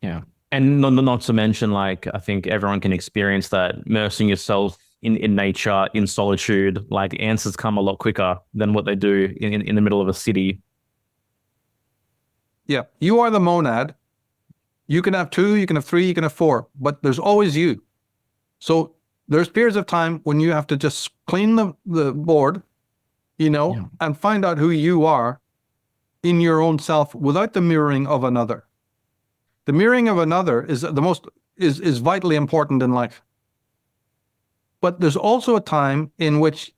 A: Yeah. And not to mention, like, I think everyone can experience that immersing yourself in nature, in solitude, like answers come a lot quicker than what they do in the middle of a city.
D: Yeah. You are the monad. You can have 2, you can have 3, you can have 4, but there's always you. So there's periods of time when you have to just clean the board, and find out who you are in your own self without the mirroring of another. The mirroring of another is is vitally important in life. But there's also a time in which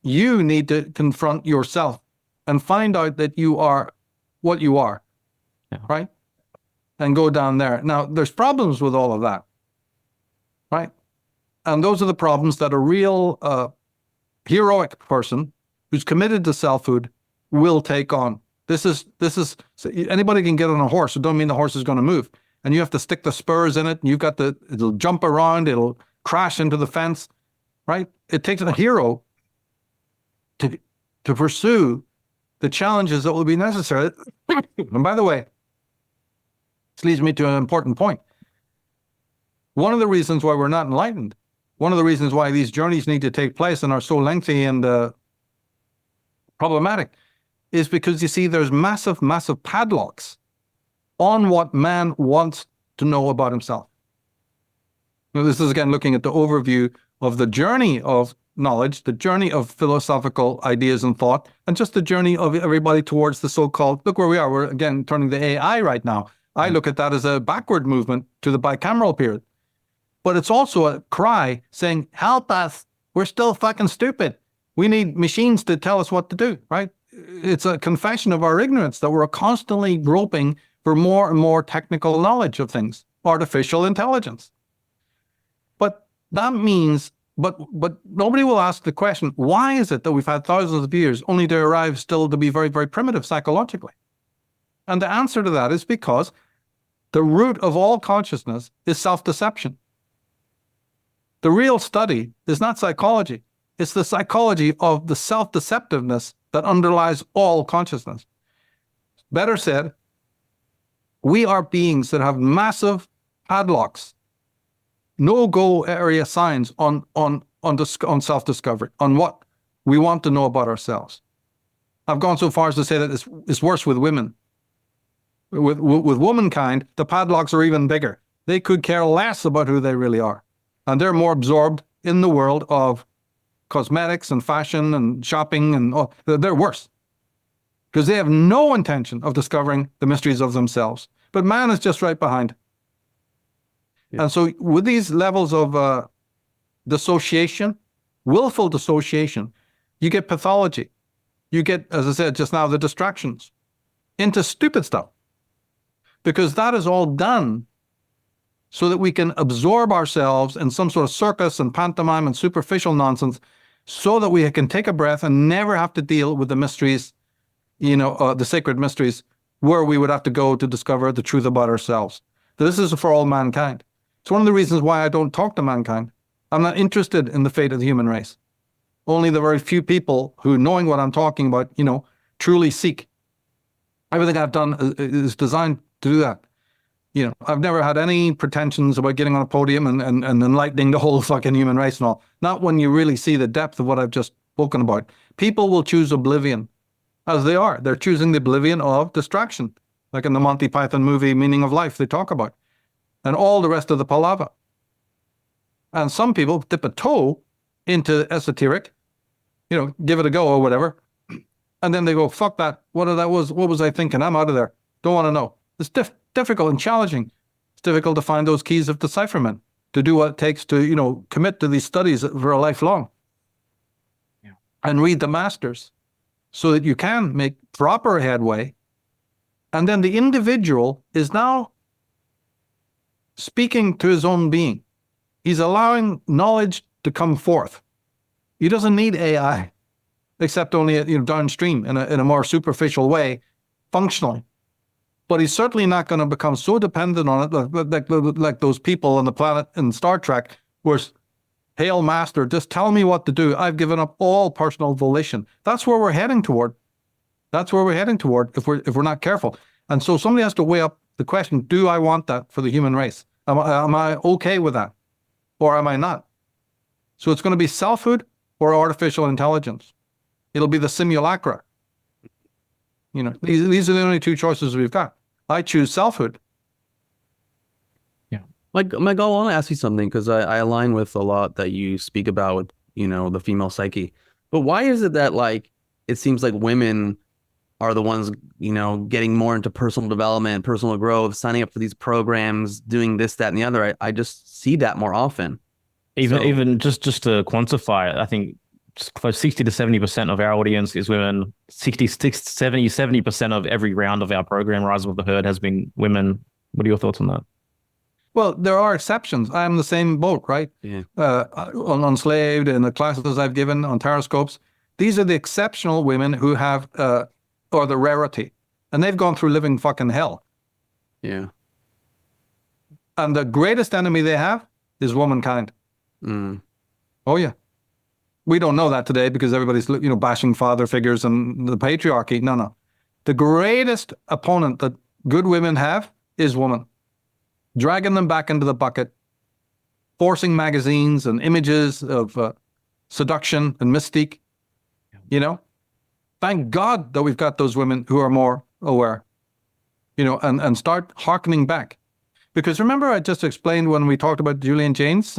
D: you need to confront yourself and find out that you are what you are, right? And go down there. Now, there's problems with all of that, right? And those are the problems that a real heroic person who's committed to selfhood will take on. This is anybody can get on a horse. It don't mean the horse is going to move. And you have to stick the spurs in it. And it'll jump around. It'll crash into the fence, right? It takes a hero to pursue the challenges that will be necessary. And by the way, this leads me to an important point. One of the reasons why we're not enlightened, one of the reasons why these journeys need to take place and are so lengthy and problematic, is because, you see, there's massive, massive padlocks on what man wants to know about himself. Now, this is, again, looking at the overview of the journey of knowledge, the journey of philosophical ideas and thought, and just the journey of everybody towards the so-called, look where we are, we're, again, turning to AI right now. I look at that as a backward movement to the bicameral period. But it's also a cry saying, help us, we're still fucking stupid. We need machines to tell us what to do, right? it's a confession of our ignorance that we're constantly groping for more and more technical knowledge of things, artificial intelligence. But that means, but nobody will ask the question, why is it that we've had thousands of years only to arrive still to be very, very primitive psychologically? And the answer to that is because the root of all consciousness is self-deception. The real study is not psychology. It's the psychology of the self-deceptiveness that underlies all consciousness. Better said, we are beings that have massive padlocks, no-go area signs on self-discovery, on what we want to know about ourselves. I've gone so far as to say that it's worse with women. With womankind, the padlocks are even bigger. They could care less about who they really are. And they're more absorbed in the world of cosmetics and fashion and shopping, and they're worse. Because they have no intention of discovering the mysteries of themselves. But man is just right behind. Yeah. And so with these levels of dissociation, willful dissociation, you get pathology. You get, as I said just now, the distractions into stupid stuff. Because that is all done so that we can absorb ourselves in some sort of circus and pantomime and superficial nonsense, so that we can take a breath and never have to deal with the mysteries, the sacred mysteries, where we would have to go to discover the truth about ourselves. This is for all mankind. It's one of the reasons why I don't talk to mankind. I'm not interested in the fate of the human race. Only the very few people who, knowing what I'm talking about, truly seek. Everything I've done is designed to do that. I've never had any pretensions about getting on a podium and enlightening the whole fucking human race and all. Not when you really see the depth of what I've just spoken about. People will choose oblivion, as they are. They're choosing the oblivion of distraction, like in the Monty Python movie Meaning of Life they talk about, and all the rest of the palaver. And some people dip a toe into esoteric, give it a go or whatever, and then they go, fuck that, what was I thinking? I'm out of there. Don't want to know. It's difficult and challenging. It's difficult to find those keys of decipherment, to do what it takes to, commit to these studies for a lifelong. Yeah. And read the masters so that you can make proper headway. And then the individual is now speaking to his own being. He's allowing knowledge to come forth. He doesn't need AI, except only downstream in a more superficial way, functionally. But he's certainly not going to become so dependent on it like those people on the planet in Star Trek, where, hail master, just tell me what to do. I've given up all personal volition. That's where we're heading toward. That's where we're heading toward if we're not careful. And so somebody has to weigh up the question, do I want that for the human race? Am I okay with that? Or am I not? So it's going to be selfhood or artificial intelligence. It'll be the simulacra. These are the only two choices we've got. I choose selfhood.
B: Yeah. Michael, I want to ask you something, because I align with a lot that you speak about with, the female psyche. But why is it that, it seems like women are the ones, getting more into personal development, personal growth, signing up for these programs, doing this, that, and the other? I just see that more often.
A: Even just to quantify it, I think close 60 to 70% of our audience is women. 70% of every round of our program, Rise of the Herd, has been women. What are your thoughts on that?
D: Well, there are exceptions. I'm the same boat, right?
B: Yeah.
D: On Enslaved, in the classes I've given on Taroscopes, these are the exceptional women who have, or the rarity. And they've gone through living fucking hell.
B: Yeah.
D: And the greatest enemy they have is womankind.
B: Mm.
D: Oh, yeah. We don't know that today because everybody's, bashing father figures and the patriarchy. No. The greatest opponent that good women have is woman. Dragging them back into the bucket, forcing magazines and images of seduction and mystique. Thank God that we've got those women who are more aware, and start hearkening back. Because remember, I just explained when we talked about Julian Jaynes'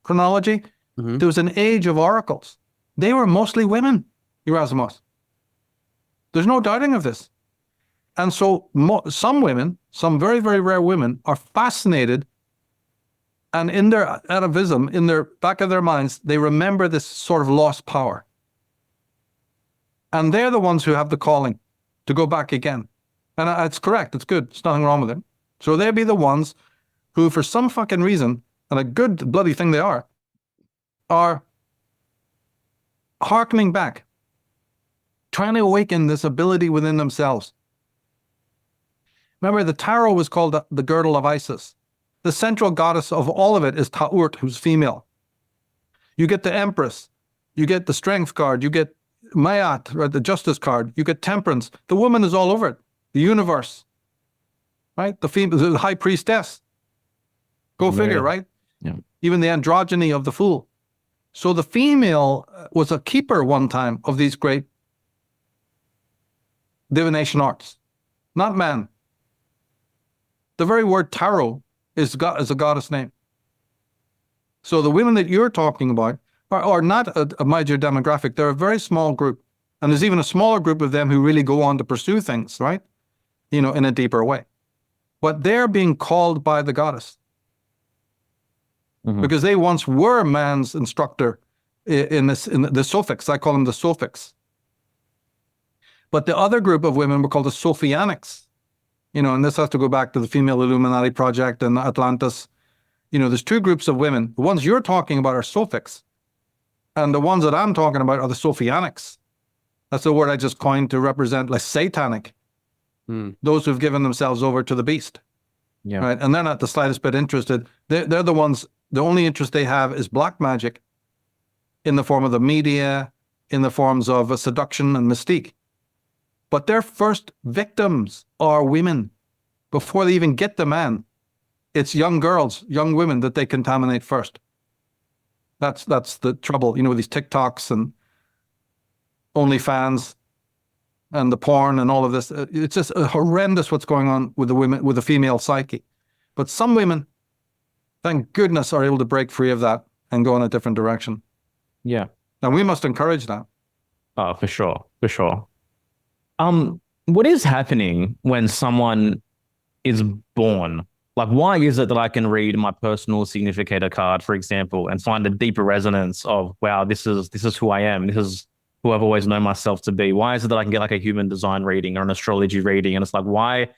D: chronology,
B: mm-hmm.
D: There was an age of oracles. They were mostly women, Erasmus. There's no doubting of this. And so some women, some very, very rare women, are fascinated, and in their atavism, in their back of their minds, they remember this sort of lost power. And they're the ones who have the calling to go back again. And it's correct. It's good. There's nothing wrong with it. So they'll be the ones who, for some fucking reason, and a good bloody thing they are hearkening back, trying to awaken this ability within themselves. Remember, the tarot was called the girdle of Isis. The central goddess of all of it is Ta'urt, who's female. You get the Empress, you get the Strength card, you get Mayat, right, the Justice card, you get Temperance. The woman is all over it. The universe, right? The female, the High Priestess. Go figure, right?
A: Yeah.
D: Even the androgyny of the Fool. So the female was a keeper one time of these great divination arts, not man. The very word tarot is a goddess name. So the women that you're talking about are not a major demographic. They're a very small group. And there's even a smaller group of them who really go on to pursue things, right? In a deeper way. But they're being called by the goddess. Because they once were man's instructor in the Sophics. I call them the Sophics. But the other group of women were called the Sophianics. And this has to go back to the Female Illuminati Project and Atlantis. There's two groups of women. The ones you're talking about are Sophics. And the ones that I'm talking about are the Sophianics. That's the word I just coined to represent like satanic. Those who've given themselves over to the beast.
A: Yeah.
D: Right. And they're not the slightest bit interested. They're the ones, the only interest they have is black magic in the form of the media, in the forms of seduction and mystique. But their first victims are women. Before they even get the man, it's young girls, young women that they contaminate first. That's the trouble, with these TikToks and OnlyFans and the porn and all of this. It's just horrendous what's going on with the women, with the female psyche. But some women, thank goodness, are able to break free of that and go in a different direction.
A: Yeah.
D: And we must encourage that.
A: Oh, for sure. For sure. What is happening when someone is born? Like, why is it that I can read my personal significator card, for example, and find a deeper resonance of, wow, this is who I am. This is who I've always known myself to be. Why is it that I can get like a human design reading or an astrology reading? And it's like, why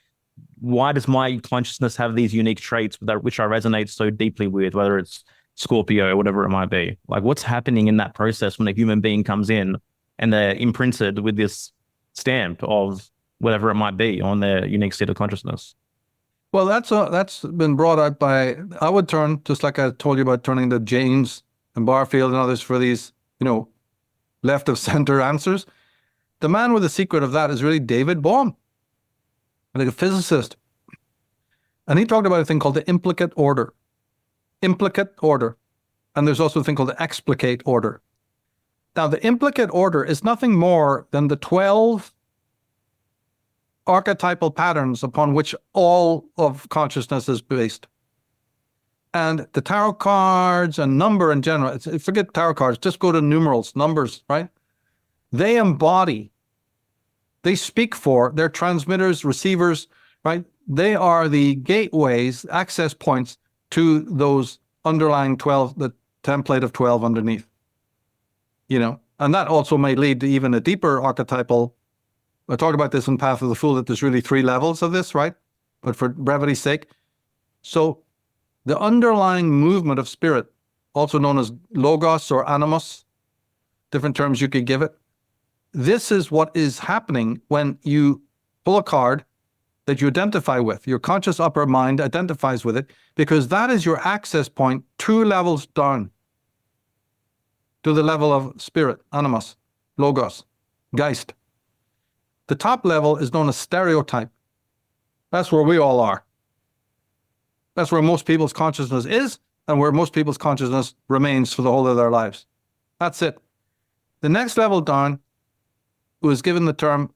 A: does my consciousness have these unique traits which I resonate so deeply with, whether it's Scorpio or whatever it might be? Like, what's happening in that process when a human being comes in and they're imprinted with this stamp of whatever it might be on their unique state of consciousness?
D: Well, that's been brought out by, I would turn, just like I told you about turning to James and Barfield and others for these, left of center answers. The man with the secret of that is really David Bohm, like a physicist. And he talked about a thing called the implicate order. Implicate order. And there's also a thing called the explicate order. Now, the implicate order is nothing more than the 12 archetypal patterns upon which all of consciousness is based. And the tarot cards and number in general, forget tarot cards, just go to numerals, numbers, right? They embody, they speak for, they're transmitters, receivers, right? They are the gateways, access points to those underlying 12, the template of 12 underneath. And that also may lead to even a deeper archetypal. I talked about this in Path of the Fool, that there's really 3 levels of this, right? But for brevity's sake. So the underlying movement of spirit, also known as logos or animus, different terms you could give it. This is what is happening when you pull a card that you identify with. Your conscious upper mind identifies with it, because that is your access point 2 levels down to the level of spirit, animus, logos, Geist. The top level is known as stereotype. That's where we all are. That's where most people's consciousness is, and where most people's consciousness remains for the whole of their lives. That's it. The next level down was given the term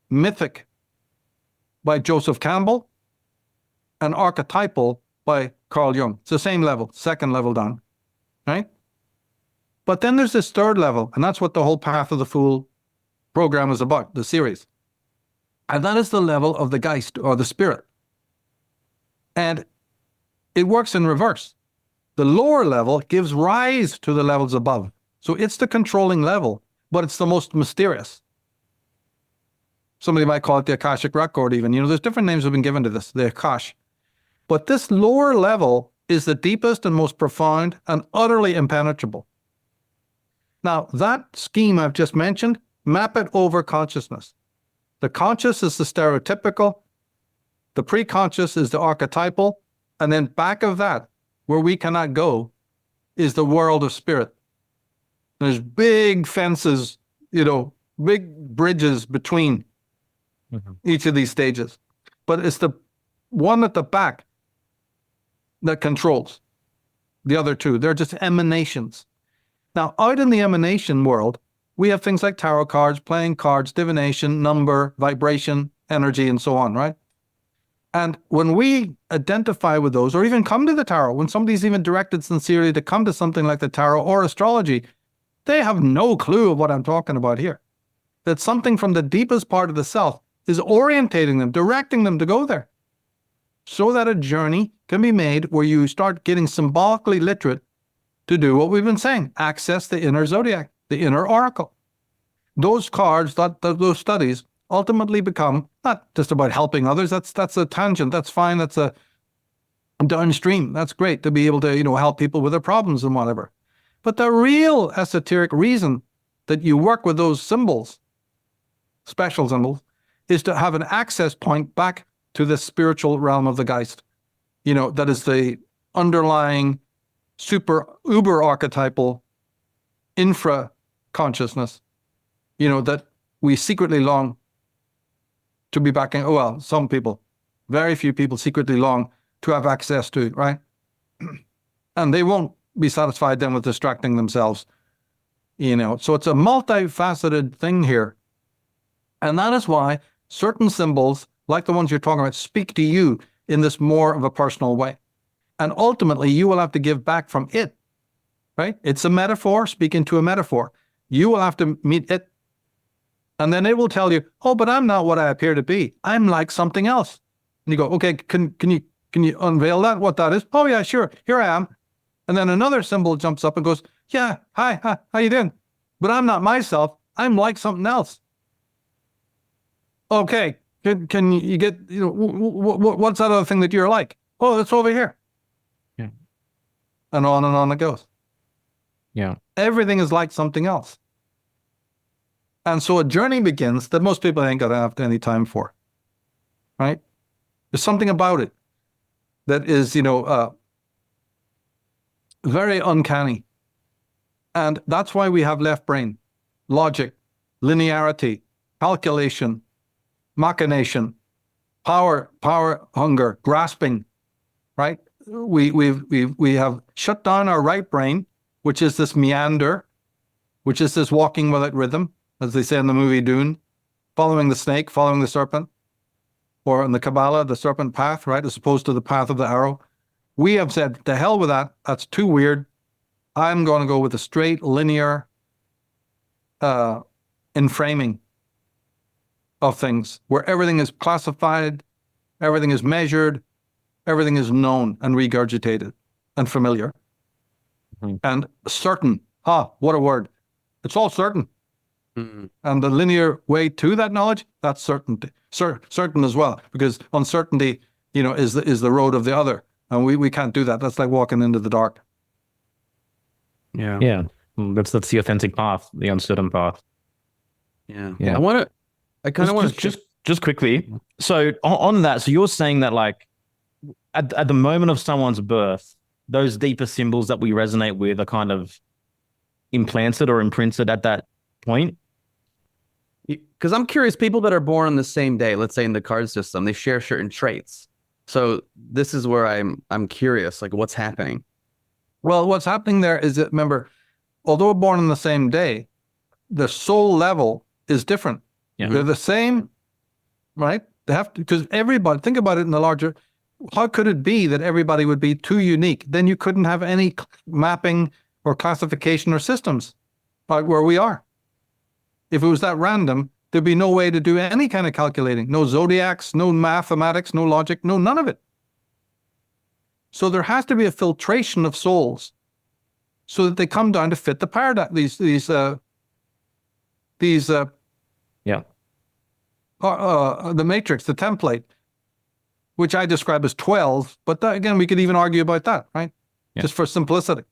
D: mythic by Joseph Campbell and archetypal by Carl Jung. It's the same level, second level down, right? But then there's this third level, and that's what the whole Path of the Fool program is about, the series. And that is the level of the Geist, or the spirit. And it works in reverse. The lower level gives rise to the levels above. So it's the controlling level, but it's the most mysterious. Somebody might call it the Akashic record even. There's different names have been given to this, the Akash. But this lower level is the deepest and most profound and utterly impenetrable. Now, that scheme I've just mentioned, map it over consciousness. The conscious is the stereotypical, the pre-conscious is the archetypal, and then back of that, where we cannot go, is the world of spirit. There's big fences, big bridges between each of these stages. But it's the one at the back that controls the other two. They're just emanations. Now, out in the emanation world, we have things like tarot cards, playing cards, divination, number, vibration, energy, and so on, right? And when we identify with those, or even come to the tarot, when somebody's even directed sincerely to come to something like the tarot or astrology, they have no clue of what I'm talking about here. That something from the deepest part of the self is orientating them, directing them to go there. So that a journey can be made where you start getting symbolically literate to do what we've been saying, access the inner zodiac, the inner oracle. Those cards, those studies ultimately become not just about helping others. That's a tangent. That's fine. That's a downstream. That's great to be able to, help people with their problems and whatever. But the real esoteric reason that you work with those symbols, special symbols, is to have an access point back to the spiritual realm of the Geist. That is the underlying super uber archetypal infra consciousness, that we secretly long to be back in. Oh, well, some people, very few people secretly long to have access to, right? And they won't be satisfied then with distracting themselves, So it's a multifaceted thing here. And that is why certain symbols, like the ones you're talking about, speak to you in this more of a personal way. And ultimately, you will have to give back from it, right? It's a metaphor speaking to a metaphor. You will have to meet it. And then it will tell you, oh, but I'm not what I appear to be. I'm like something else. And you go, okay, can you unveil that, what that is? Oh, yeah, sure. Here I am. And then another symbol jumps up and goes, yeah, hi, how you doing? But I'm not myself. I'm like something else. Okay, can you get, what's that other thing that you're like? Oh, it's over here.
A: Yeah.
D: And on it goes.
A: Yeah.
D: Everything is like something else. And so a journey begins that most people ain't going to have any time for, right? There's something about it that is, very uncanny. And that's why we have left brain, logic, linearity, calculation, machination, power hunger, grasping, right? We have shut down our right brain, which is this meander, which is this walking without rhythm, as they say in the movie Dune, following the snake, following the serpent, or in the Kabbalah, the serpent path, right, as opposed to the path of the arrow. We have said, to hell with that. That's too weird. I'm going to go with a straight, linear enframing of things, where everything is classified, everything is measured, everything is known and regurgitated and familiar. And certain. What a word. It's all certain. And the linear way to that knowledge, that's certainty. Certain as well, because uncertainty, is the road of the other. And we can't do that. That's like walking into the dark.
B: Yeah.
A: Yeah. That's the authentic path, the uncertain path.
B: Yeah.
A: Yeah.
B: I kind of want to
A: just quickly. So on that, so you're saying that like at the moment of someone's birth, those deeper symbols that we resonate with are kind of implanted or imprinted at that point?
B: Because I'm curious, people that are born on the same day, let's say in the card system, they share certain traits. So this is where I'm curious, like what's happening?
D: Well, what's happening there is that, remember, although we're born on the same day, the soul level is different.
A: Yeah.
D: They're the same, right? They have to, because everybody, think about it in the larger, how could it be that everybody would be too unique? Then you couldn't have any mapping or classification or systems like where we are. If it was that random, there'd be no way to do any kind of calculating. No zodiacs, no mathematics, no logic, no none of it. So there has to be a filtration of souls so that they come down to fit the paradigm. These the matrix, the template, which I describe as 12, but again, we could even argue about that, right?
A: Yeah.
D: Just for simplicity.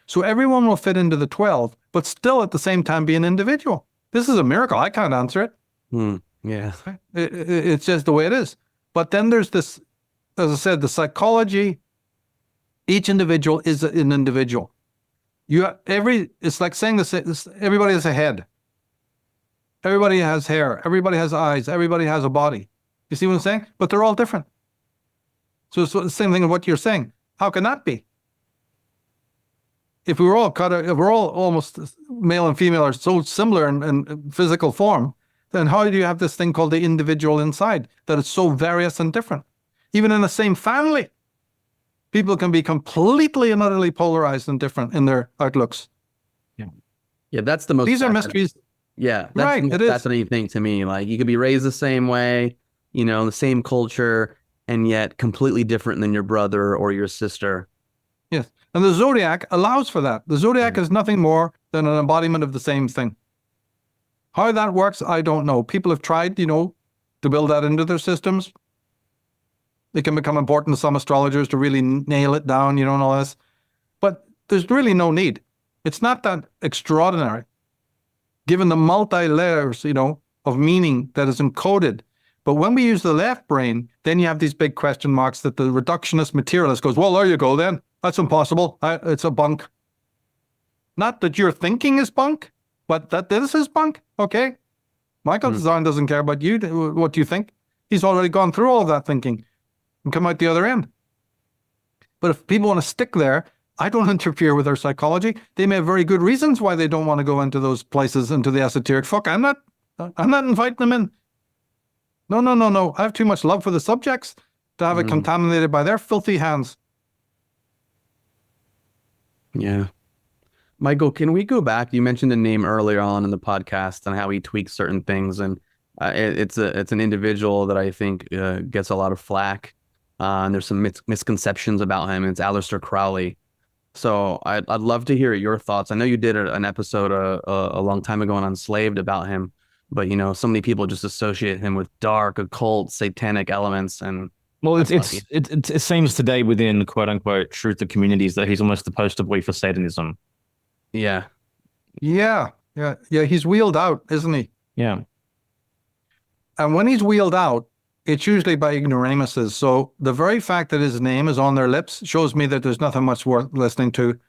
D: So everyone will fit into the 12, but still at the same time be an individual. This is a miracle. I can't answer it.
B: Yeah.
D: It's just the way it is. But then there's this, as I said, the psychology. Each individual is an individual. It's like saying this, everybody has a head. Everybody has hair. Everybody has eyes. Everybody has a body. You see what I'm saying? But they're all different. So it's the same thing of what you're saying. How can that be? If we're all almost male and female are so similar in physical form, then how do you have this thing called the individual inside that is so various and different? Even in the same family, people can be completely and utterly polarized and different in their outlooks.
B: Yeah, that's the most.
D: These are mysteries.
B: Yeah, that's
D: Right,
B: the most
D: it is.
B: fascinating thing to me. Like, you could be raised the same way, the same culture, and yet completely different than your brother or your sister.
D: Yes. And the Zodiac allows for that. The Zodiac is nothing more than an embodiment of the same thing. How that works, I don't know. People have tried, to build that into their systems. It can become important to some astrologers to really nail it down, and all this. But there's really no need. It's not that extraordinary, given the multi-layers, of meaning that is encoded. But when we use the left brain, then you have these big question marks that the reductionist materialist goes, well, there you go then. That's impossible. It's a bunk. Not that your thinking is bunk, but that this is bunk. Okay. Michael Tsarion doesn't care about you, what you think. He's already gone through all of that thinking and come out the other end. But if people want to stick there, I don't interfere with their psychology. They may have very good reasons why they don't want to go into those places, into the esoteric. Fuck, I'm not inviting them in. No. I have too much love for the subjects to have it contaminated by their filthy hands.
B: Yeah. Michael, can we go back? You mentioned a name earlier on in the podcast and how he tweaks certain things. And it's an individual that I think gets a lot of flack. And there's some misconceptions about him. It's Aleister Crowley. So I'd love to hear your thoughts. I know you did an episode a long time ago on Unslaved about him, but so many people just associate him with dark, occult, satanic elements. And
A: well, it seems today within quote unquote truth of communities that he's almost the poster boy for Satanism.
B: Yeah.
D: He's wheeled out, isn't he?
A: Yeah.
D: And when he's wheeled out, it's usually by ignoramuses. So the very fact that his name is on their lips shows me that there's nothing much worth listening to.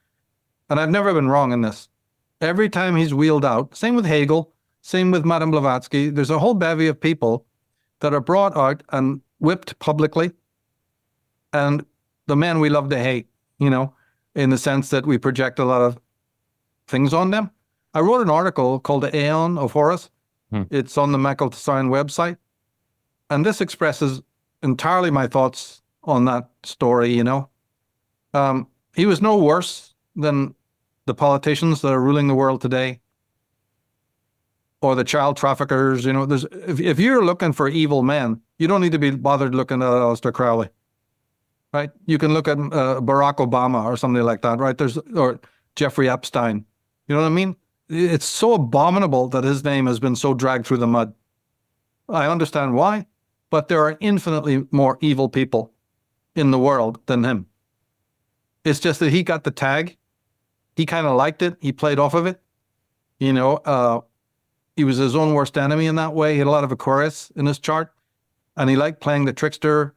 D: And I've never been wrong in this. Every time he's wheeled out, same with Hegel, same with Madame Blavatsky, there's a whole bevy of people that are brought out and whipped publicly. And the men we love to hate, in the sense that we project a lot of things on them. I wrote an article called The Aeon of Horus. It's on the Michael Tsarion website. And this expresses entirely my thoughts on that story, He was no worse than the politicians that are ruling the world today, or the child traffickers. If you're looking for evil men, you don't need to be bothered looking at Aleister Crowley, right? You can look at Barack Obama or something like that, right? Or Jeffrey Epstein. You know what I mean? It's so abominable that his name has been so dragged through the mud. I understand why, but there are infinitely more evil people in the world than him. It's just that he got the tag. He kind of liked it. He played off of it. He was his own worst enemy in that way. He had a lot of Aquarius in his chart, and he liked playing the trickster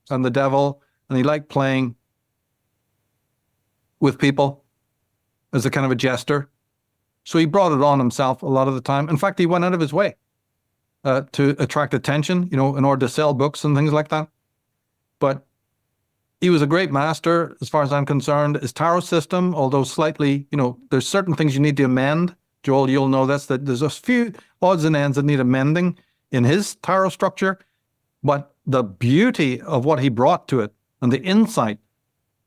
D: and the devil, and he liked playing with people as a kind of a jester. So he brought it on himself a lot of the time. In fact, he went out of his way to attract attention, in order to sell books and things like that. But he was a great master, as far as I'm concerned. His tarot system, although slightly, there's certain things you need to amend. Joel, you'll know this, that there's a few odds and ends that need amending in his tarot structure. But the beauty of what he brought to it and the insight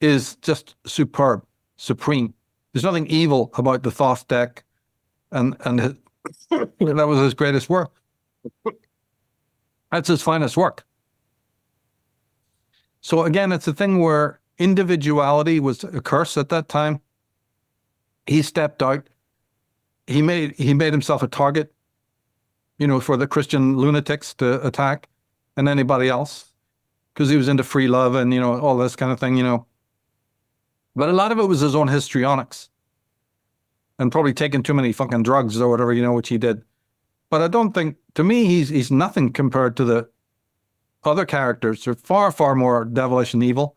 D: is just superb, supreme. There's nothing evil about the Thoth deck, and that was his greatest work. That's his finest work. So again, it's a thing where individuality was a curse at that time. He stepped out. He made himself a target. for the Christian lunatics to attack and anybody else, because he was into free love and, all this kind of thing, But a lot of it was his own histrionics and probably taking too many fucking drugs or whatever, which he did. But I don't think, to me, he's nothing compared to the other characters. They're far, far more devilish and evil.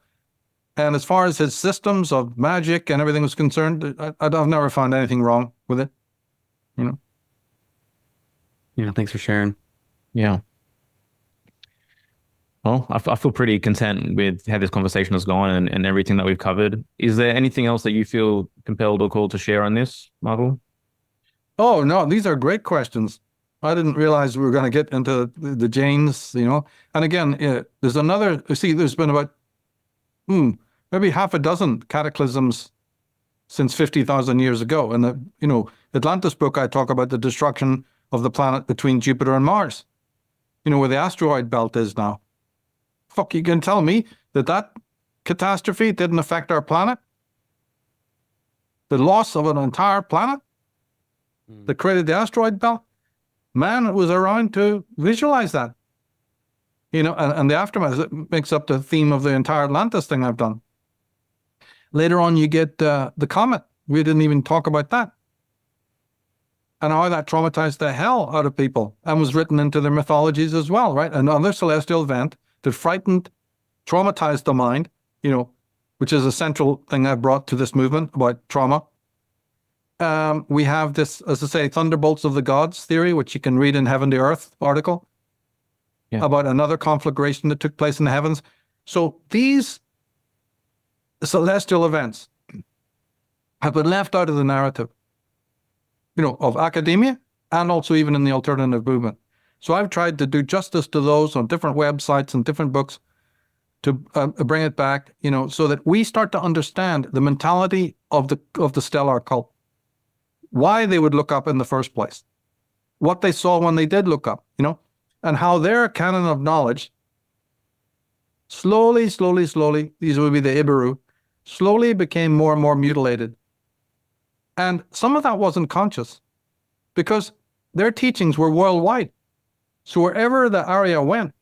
D: And as far as his systems of magic and everything was concerned, I've never found anything wrong with it.
B: Yeah, thanks for sharing.
A: Yeah. Well, I feel pretty content with how this conversation has gone and everything that we've covered. Is there anything else that you feel compelled or called to share on this, Michael?
D: Oh, no, these are great questions. I didn't realize we were going to get into the Jains, And again, there's another, there's been about maybe half a dozen cataclysms since 50,000 years ago. In the, Atlantis book, I talk about the destruction of the planet between Jupiter and Mars, where the asteroid belt is now. Fuck, you can tell me that catastrophe didn't affect our planet? The loss of an entire planet that created the asteroid belt? Man was around to visualize that. And the aftermath makes up the theme of the entire Atlantis thing I've done. Later on, you get the comet. We didn't even talk about that. And how that traumatized the hell out of people and was written into their mythologies as well, right? Another celestial event that frightened, traumatized the mind, which is a central thing I've brought to this movement about trauma. We have this, as I say, thunderbolts of the gods theory, which you can read in Heaven to Earth article about another conflagration that took place in the heavens. So these celestial events have been left out of the narrative, of academia and also even in the alternative movement. So I've tried to do justice to those on different websites and different books to bring it back, so that we start to understand the mentality of the stellar cult, why they would look up in the first place, what they saw when they did look up, and how their canon of knowledge slowly, these would be the Ibaru, slowly became more and more mutilated. And some of that wasn't conscious because their teachings were worldwide. So wherever the Arya went,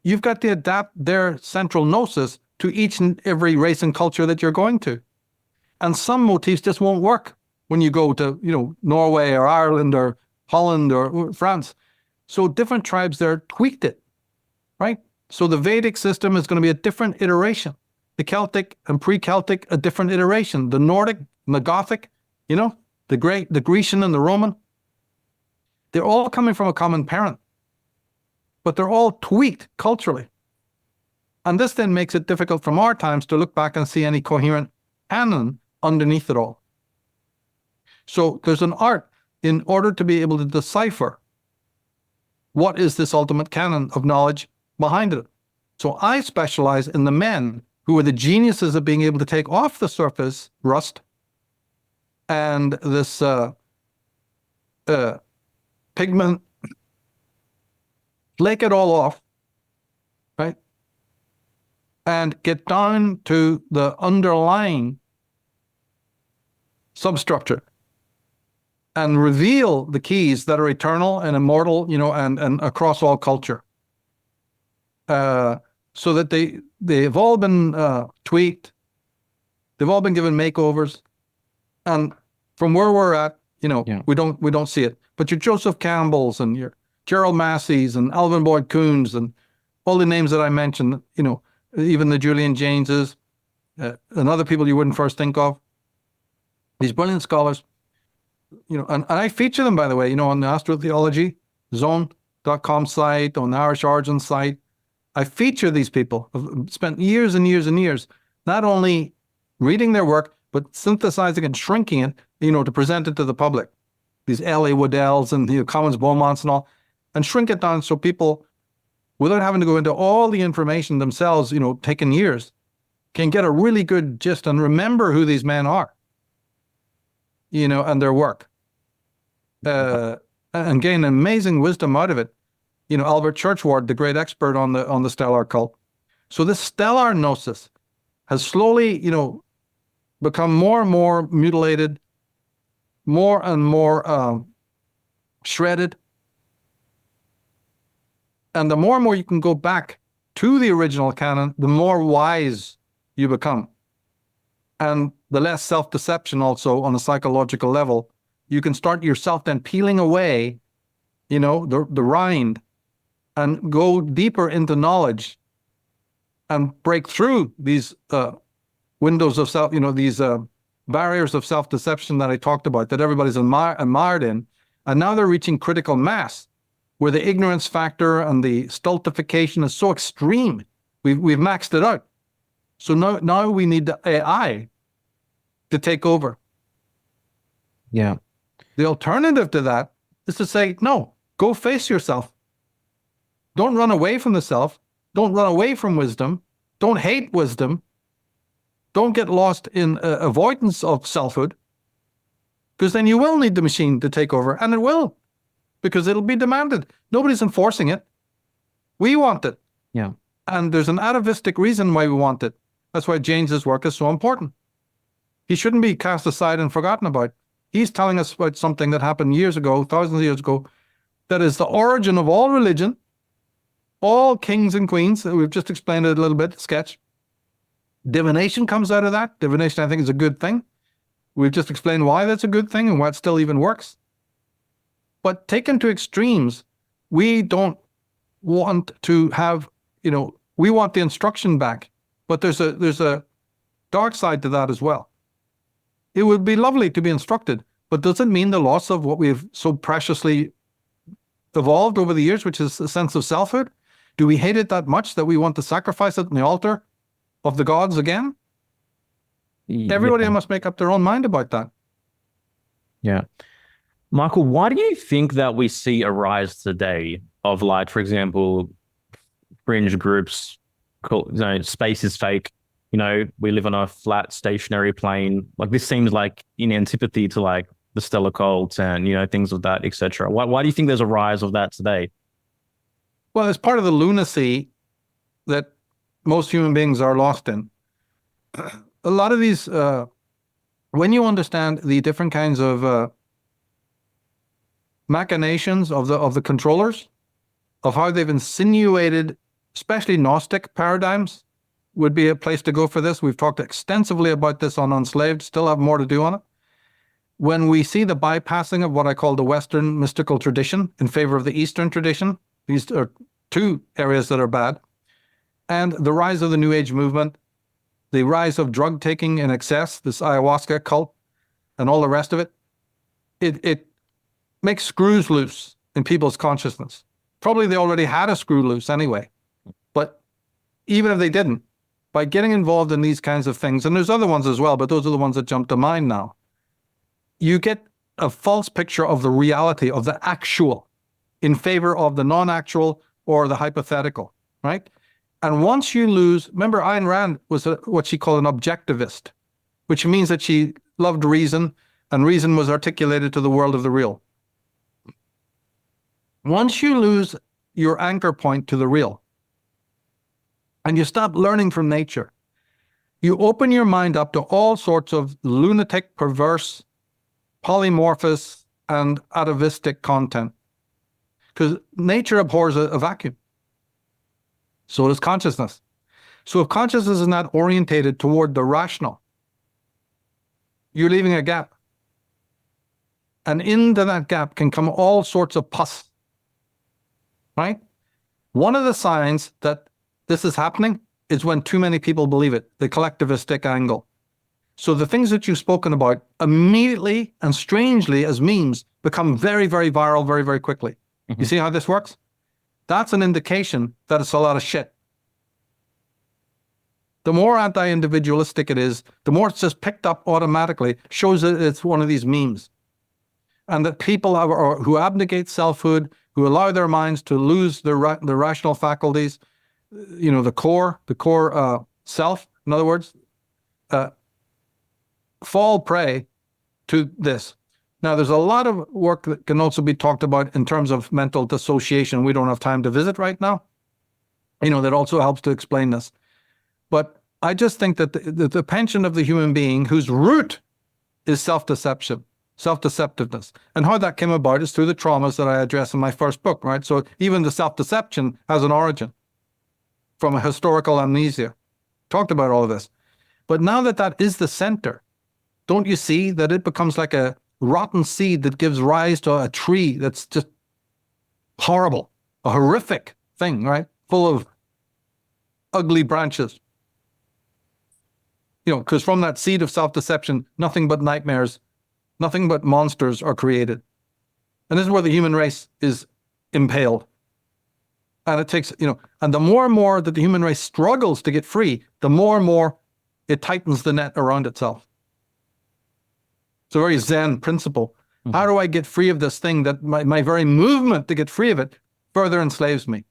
D: you've got to adapt their central gnosis to each and every race and culture that you're going to. And some motifs just won't work when you go to, Norway or Ireland or Holland or France. So different tribes there tweaked it, right? So the Vedic system is going to be a different iteration. The Celtic and pre-Celtic, a different iteration. The Nordic and the Gothic, the Grecian and the Roman, they're all coming from a common parent, but they're all tweaked culturally. And this then makes it difficult from our times to look back and see any coherent canon underneath it all. So there's an art in order to be able to decipher what is this ultimate canon of knowledge behind it. So I specialize in the men who are the geniuses of being able to take off the surface rust and this pigment, flake it all off, right? And get down to the underlying substructure and reveal the keys that are eternal and immortal, and across all culture. So that they've all been tweaked, they've all been given makeovers, and from where we're at, we don't see it. But your Joseph Campbells and your Gerald Masseys and Alvin Boyd Coons and all the names that I mentioned, even the Julian Jameses and other people you wouldn't first think of, these brilliant scholars, and I feature them, by the way, on the astrotheology zone.com site, on the Irish Origin site. I feature these people. I've spent years and years and years not only reading their work, but synthesizing and shrinking it, to present it to the public. These L.A. Waddell's and Commons Beaumonts and all, and shrink it down so people, without having to go into all the information themselves, taking years, can get a really good gist and remember who these men are, and their work, and gain amazing wisdom out of it. Albert Churchward, the great expert on the stellar cult. So this stellar gnosis has slowly, become more and more mutilated, more and more shredded, And the more and more you can go back to the original canon, the more wise you become. And the less self-deception also on a psychological level. You can start yourself then peeling away, the rind, and go deeper into knowledge and break through these windows of self, these barriers of self-deception that I talked about, that everybody's admired in. And now they're reaching critical mass, where the ignorance factor and the stultification is so extreme. We've maxed it out. So now we need the AI to take over.
A: Yeah.
D: The alternative to that is to say, no, go face yourself. Don't run away from the self. Don't run away from wisdom. Don't hate wisdom. Don't get lost in avoidance of selfhood, because then you will need the machine to take over, and it will, because it'll be demanded. Nobody's enforcing it. We want it.
A: Yeah.
D: And there's an atavistic reason why we want it. That's why James's work is so important. He shouldn't be cast aside and forgotten about. He's telling us about something that happened years ago, thousands of years ago, that is the origin of all religion, all kings and queens. We've just explained it a little bit, sketch. Divination comes out of that. Divination, I think, is a good thing. We've just explained why that's a good thing and why it still even works. But taken to extremes, we don't want to have, we want the instruction back. But there's a dark side to that as well. It would be lovely to be instructed, but does it mean the loss of what we've so preciously evolved over the years, which is a sense of selfhood? Do we hate it that much that we want to sacrifice it on the altar of the gods again? Everybody must make up their own mind about that.
A: Yeah. Michael, why do you think that we see a rise today of, like, for example, fringe groups called, space is fake? We live on a flat, stationary plane. Like, this seems like in antipathy to, like, the stellar cults and, things of that, etc. Why do you think there's a rise of that today?
D: Well, it's part of the lunacy that most human beings are lost in. A lot of these, when you understand the different kinds of machinations of the controllers, of how they've insinuated, especially Gnostic paradigms, would be a place to go for this. We've talked extensively about this on Unslaved, still have more to do on it. When we see the bypassing of what I call the Western mystical tradition in favor of the Eastern tradition, these are two areas that are bad, and the rise of the New Age movement, the rise of drug taking in excess, this ayahuasca cult, and all the rest of it, it makes screws loose in people's consciousness. Probably they already had a screw loose anyway, but even if they didn't, by getting involved in these kinds of things, and there's other ones as well, but those are the ones that jump to mind now, you get a false picture of the reality of the actual in favor of the non-actual or the hypothetical, right? And once you lose, remember Ayn Rand was what she called an objectivist, which means that she loved reason, and reason was articulated to the world of the real. Once you lose your anchor point to the real, and you stop learning from nature, you open your mind up to all sorts of lunatic, perverse, polymorphous, and atavistic content. Because nature abhors a vacuum. So does consciousness. So if consciousness is not orientated toward the rational, you're leaving a gap. And into that gap can come all sorts of pus. Right? One of the signs that this is happening is when too many people believe it, the collectivistic angle. So the things that you've spoken about immediately and strangely as memes become very, very viral very, very quickly. Mm-hmm. You see how this works? That's an indication that it's a lot of shit. The more anti-individualistic it is, the more it's just picked up automatically, shows that it's one of these memes. And that people who abnegate selfhood, who allow their minds to lose their rational faculties, the core self, in other words, fall prey to this. Now, there's a lot of work that can also be talked about in terms of mental dissociation. We don't have time to visit right now. That also helps to explain this. But I just think that the penchant of the human being, whose root is self-deception, self-deceptiveness. And how that came about is through the traumas that I address in my first book, right? So even the self-deception has an origin from a historical amnesia. Talked about all of this. But now that that is the center, don't you see that it becomes like a rotten seed that gives rise to a tree that's just horrible, a horrific thing, right? Full of ugly branches. You know, because from that seed of self-deception, nothing but nightmares, nothing but monsters are created. And this is where the human race is impaled. And it takes, you know, and the more and more that the human race struggles to get free, the more and more it tightens the net around itself. It's a very Zen principle. Mm-hmm. How do I get free of this thing that my very movement to get free of it further enslaves me?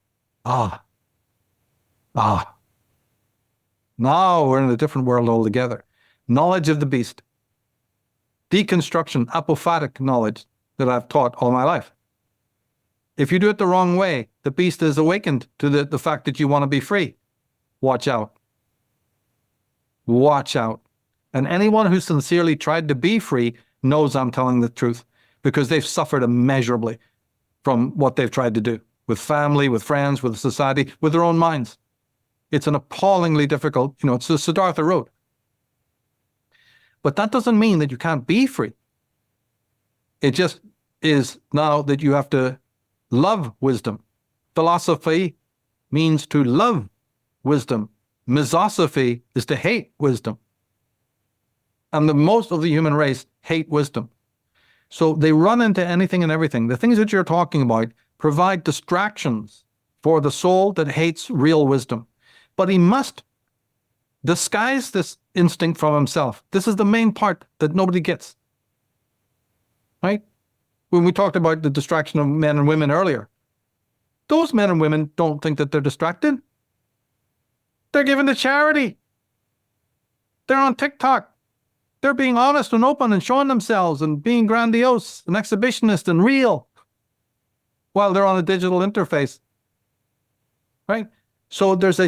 D: Now we're in a different world altogether. Knowledge of the beast. Deconstruction, apophatic knowledge that I've taught all my life. If you do it the wrong way, the beast is awakened to the fact that you want to be free. Watch out. Watch out. And anyone who sincerely tried to be free knows I'm telling the truth, because they've suffered immeasurably from what they've tried to do with family, with friends, with society, with their own minds. It's an appallingly difficult, you know, it's the Siddhartha road. But that doesn't mean that you can't be free. It just is now that you have to love wisdom. Philosophy means to love wisdom. Misosophy is to hate wisdom. And most of the human race hate wisdom. So they run into anything and everything. The things that you're talking about provide distractions for the soul that hates real wisdom. But he must disguise this instinct from himself. This is the main part that nobody gets. Right? When we talked about the distraction of men and women earlier, those men and women don't think that they're distracted. They're given to charity. They're on TikTok. They're being honest and open and showing themselves and being grandiose and exhibitionist and real while they're on a digital interface. Right? So there's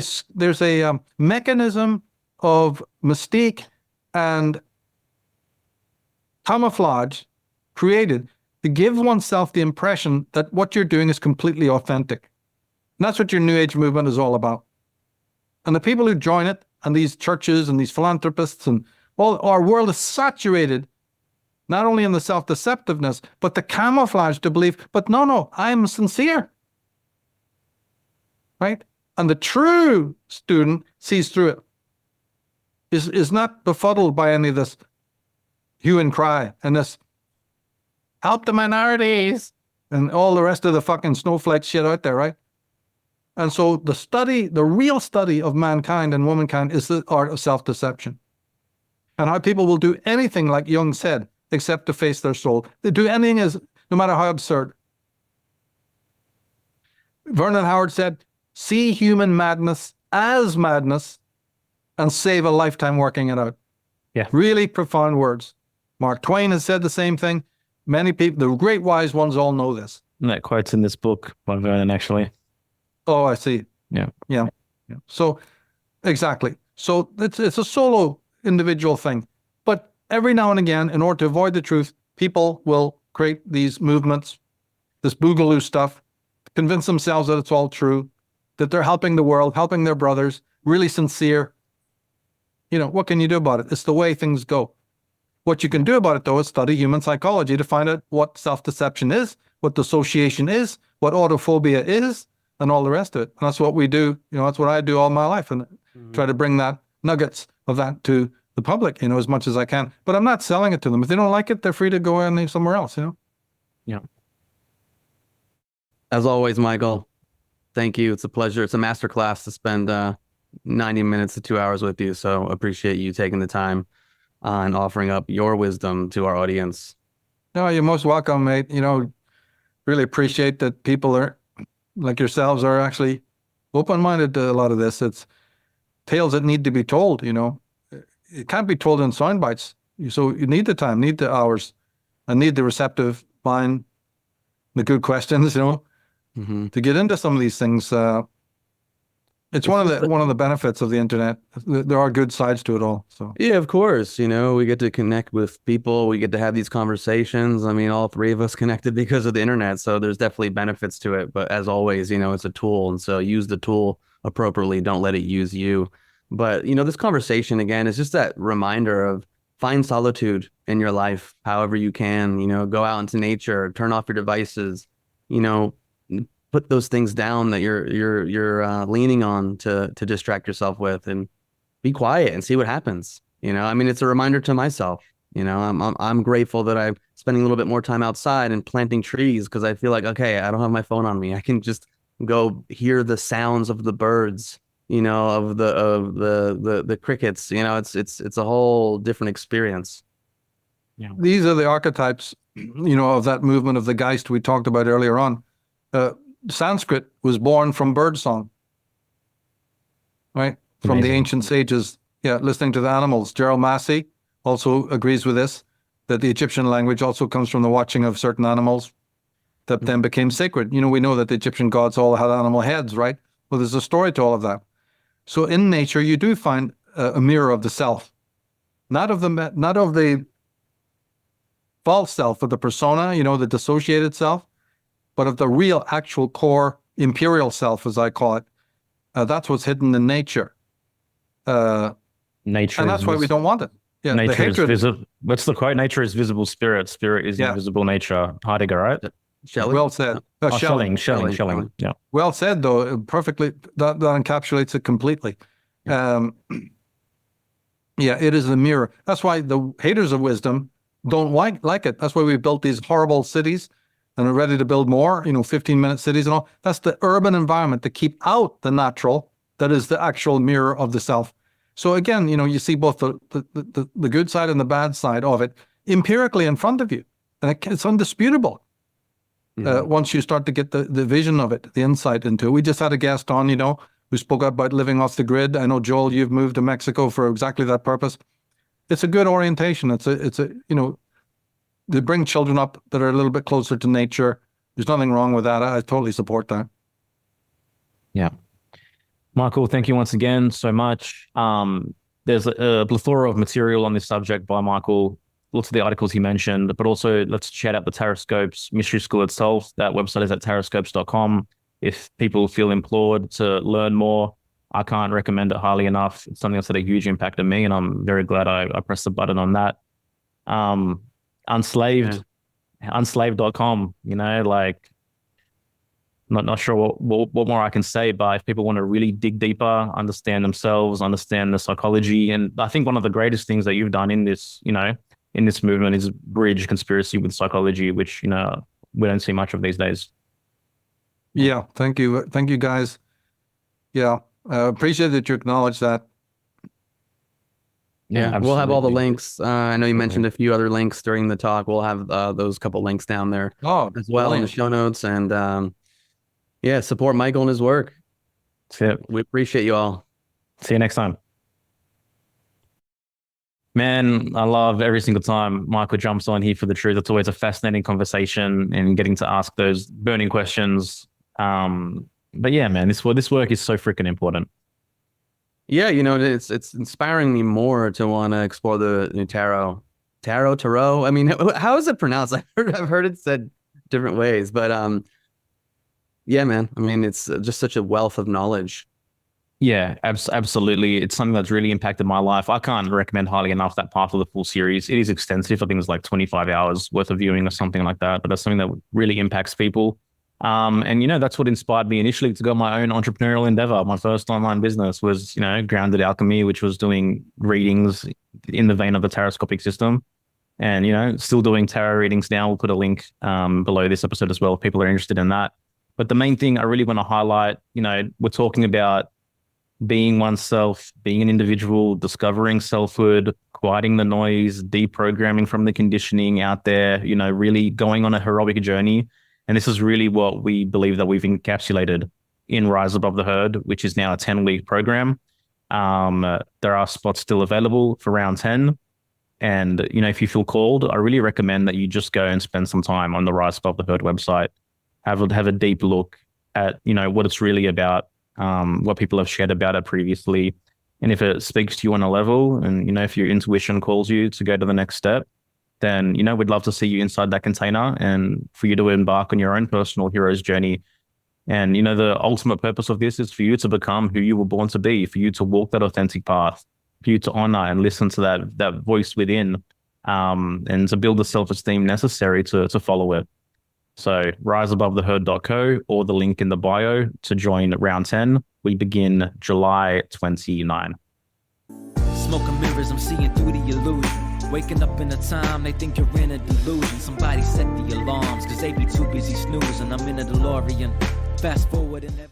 D: a mechanism of mystique and camouflage created to give oneself the impression that what you're doing is completely authentic. And that's what your New Age movement is all about. And the people who join it, and these churches and these philanthropists, and all our world is saturated not only in the self-deceptiveness, but the camouflage to believe, but no, I'm sincere. Right? And the true student sees through it, is not befuddled by any of this hue and cry and this help the minorities and all the rest of the fucking snowflake shit out there, right? And so the real study of mankind and womankind is the art of self-deception. And how people will do anything, like Jung said, except to face their soul. They do anything, no matter how absurd. Vernon Howard said, see human madness as madness and save a lifetime working it out.
A: Yeah.
D: Really profound words. Mark Twain has said the same thing. Many people, the great wise ones, all know this.
A: And that quote's in this book by Vernon, actually.
D: Oh, I see. Yeah. So, exactly. So it's a solo individual thing. But every now and again, in order to avoid the truth, people will create these movements, this boogaloo stuff, convince themselves that it's all true, that they're helping the world, helping their brothers, really sincere. You know, what can you do about it? It's the way things go. What you can do about it, though, is study human psychology to find out what self-deception is, what dissociation is, what autophobia is, and all the rest of it. And that's what we do. You know, that's what I do all my life, and try to bring that nuggets of that to the public, you know, as much as I can. But I'm not selling it to them. If they don't like it, they're free to go in somewhere else, you know?
A: Yeah.
B: As always, Michael, thank you. It's a pleasure. It's a masterclass to spend 90 minutes to 2 hours with you. So appreciate you taking the time and offering up your wisdom to our audience.
D: No, you're most welcome, mate. You know, really appreciate that people are like yourselves are actually open-minded to a lot of this. It's tales that need to be told, you know. It can't be told in sound bites. So you need the time, need the hours, and need the receptive mind, the good questions, you know, to get into some of these things. It's one of the benefits of the internet. There are good sides to it all. So
B: Yeah, of course. We get to connect with people. We get to have these conversations. I mean, all three of us connected because of the internet. So there's definitely benefits to it. But as always, it's a tool. And so use the tool appropriately. Don't let it use you. But, this conversation, again, is just that reminder of find solitude in your life, however you can, go out into nature, turn off your devices, put those things down that you're leaning on to distract yourself with, and be quiet and see what happens. I mean, it's a reminder to myself. I'm grateful that I'm spending a little bit more time outside and planting trees, because I feel like, okay, I don't have my phone on me. I can just go hear the sounds of the birds, of the crickets. It's a whole different experience.
A: Yeah.
D: these are the archetypes, of that movement of the Geist we talked about earlier on. Sanskrit was born from birdsong, right? From
A: Amazing.
D: the ancient sages, listening to the animals. Gerald Massey also agrees with this, that the Egyptian language also comes from the watching of certain animals that then became sacred. We know that the Egyptian gods all had animal heads, right? Well, there's a story to all of that. So in nature, you do find a mirror of the self, not of the false self, of the persona, the dissociated self, but of the real, actual core imperial self, as I call it. That's what's hidden in nature.
A: Nature,
D: and that's why we don't want it. Yeah, the
A: nature is
D: hatred.
A: visible. What's the quote? Nature is visible spirit. Spirit is invisible nature. Heidegger, right?
B: Shelley?
D: Well said.
A: Schelling.
B: Schelling.
A: Yeah.
D: Well said, though. Perfectly. That encapsulates it completely. It is the mirror. That's why the haters of wisdom don't like it. That's why we've built these horrible cities and are ready to build more, 15-minute cities and all. That's the urban environment to keep out the natural, that is the actual mirror of the self. So again, you see both the good side and the bad side of it empirically in front of you. And it's undisputable. Once you start to get the vision of it, the insight into it. We just had a guest on, who spoke about living off the grid. I know, Joel, you've moved to Mexico for exactly that purpose. It's a good orientation. It's a they bring children up that are a little bit closer to nature. There's nothing wrong with that. I totally support that.
A: Yeah. Michael, thank you once again so much. There's a plethora of material on this subject by Michael, lots of the articles he mentioned, but also let's chat out the Taroscopes Mystery School itself. That website is at taroscopes.com. If people feel implored to learn more, I can't recommend it highly enough. It's something that's had a huge impact on me, and I'm very glad I pressed the button on that. Unslaved.com, not sure what more I can say, but if people want to really dig deeper, understand themselves, understand the psychology, and I think one of the greatest things that you've done in this, in this movement is bridge conspiracy with psychology, which, we don't see much of these days.
D: Yeah, thank you. Thank you, guys. Yeah, appreciate that you acknowledge that.
B: Yeah, we'll have all the links. I know you mentioned a few other links during the talk. We'll have those couple links down there as well in the show notes. And support Michael and his work.
A: That's it.
B: We appreciate you all.
A: See you next time. Man, I love every single time Michael jumps on here for the truth. It's always a fascinating conversation and getting to ask those burning questions. But yeah, man, this work is so freaking important.
B: Yeah, it's inspiring me more to want to explore the new tarot. I mean, how is it pronounced? I've heard it said different ways, but yeah, man. I mean, it's just such a wealth of knowledge.
A: Yeah, absolutely. It's something that's really impacted my life. I can't recommend highly enough that part of the full series. It is extensive. I think it's like 25 hours worth of viewing or something like that. But that's something that really impacts people. And that's what inspired me initially to go my own entrepreneurial endeavor. My first online business was, Grounded Alchemy, which was doing readings in the vein of the taroscopic system. And, still doing tarot readings now. We'll put a link below this episode as well if people are interested in that. But the main thing I really want to highlight, we're talking about being oneself, being an individual, discovering selfhood, quieting the noise, deprogramming from the conditioning out there, really going on a heroic journey. And this is really what we believe that we've encapsulated in Rise Above the Herd, which is now a 10-week program. There are spots still available for round 10. And, if you feel called, I really recommend that you just go and spend some time on the Rise Above the Herd website, have a deep look at, what it's really about. what people have shared about it previously. And if it speaks to you on a level, and, you know, if your intuition calls you to go to the next step, then, you know, we'd love to see you inside that container and for you to embark on your own personal hero's journey. And, you know, the ultimate purpose of this is for you to become who you were born to be, for you to walk that authentic path, for you to honor and listen to that voice within, and to build the self-esteem necessary to follow it. So riseabovetheherd.co or the link in the bio to join round 10. We begin July 29.
E: Smoking mirrors, I'm seeing through the illusion. Waking up in a time they think you're in a delusion. Somebody set the alarms, cause they be too busy snoozing. I'm in a DeLorean. Fast forward and never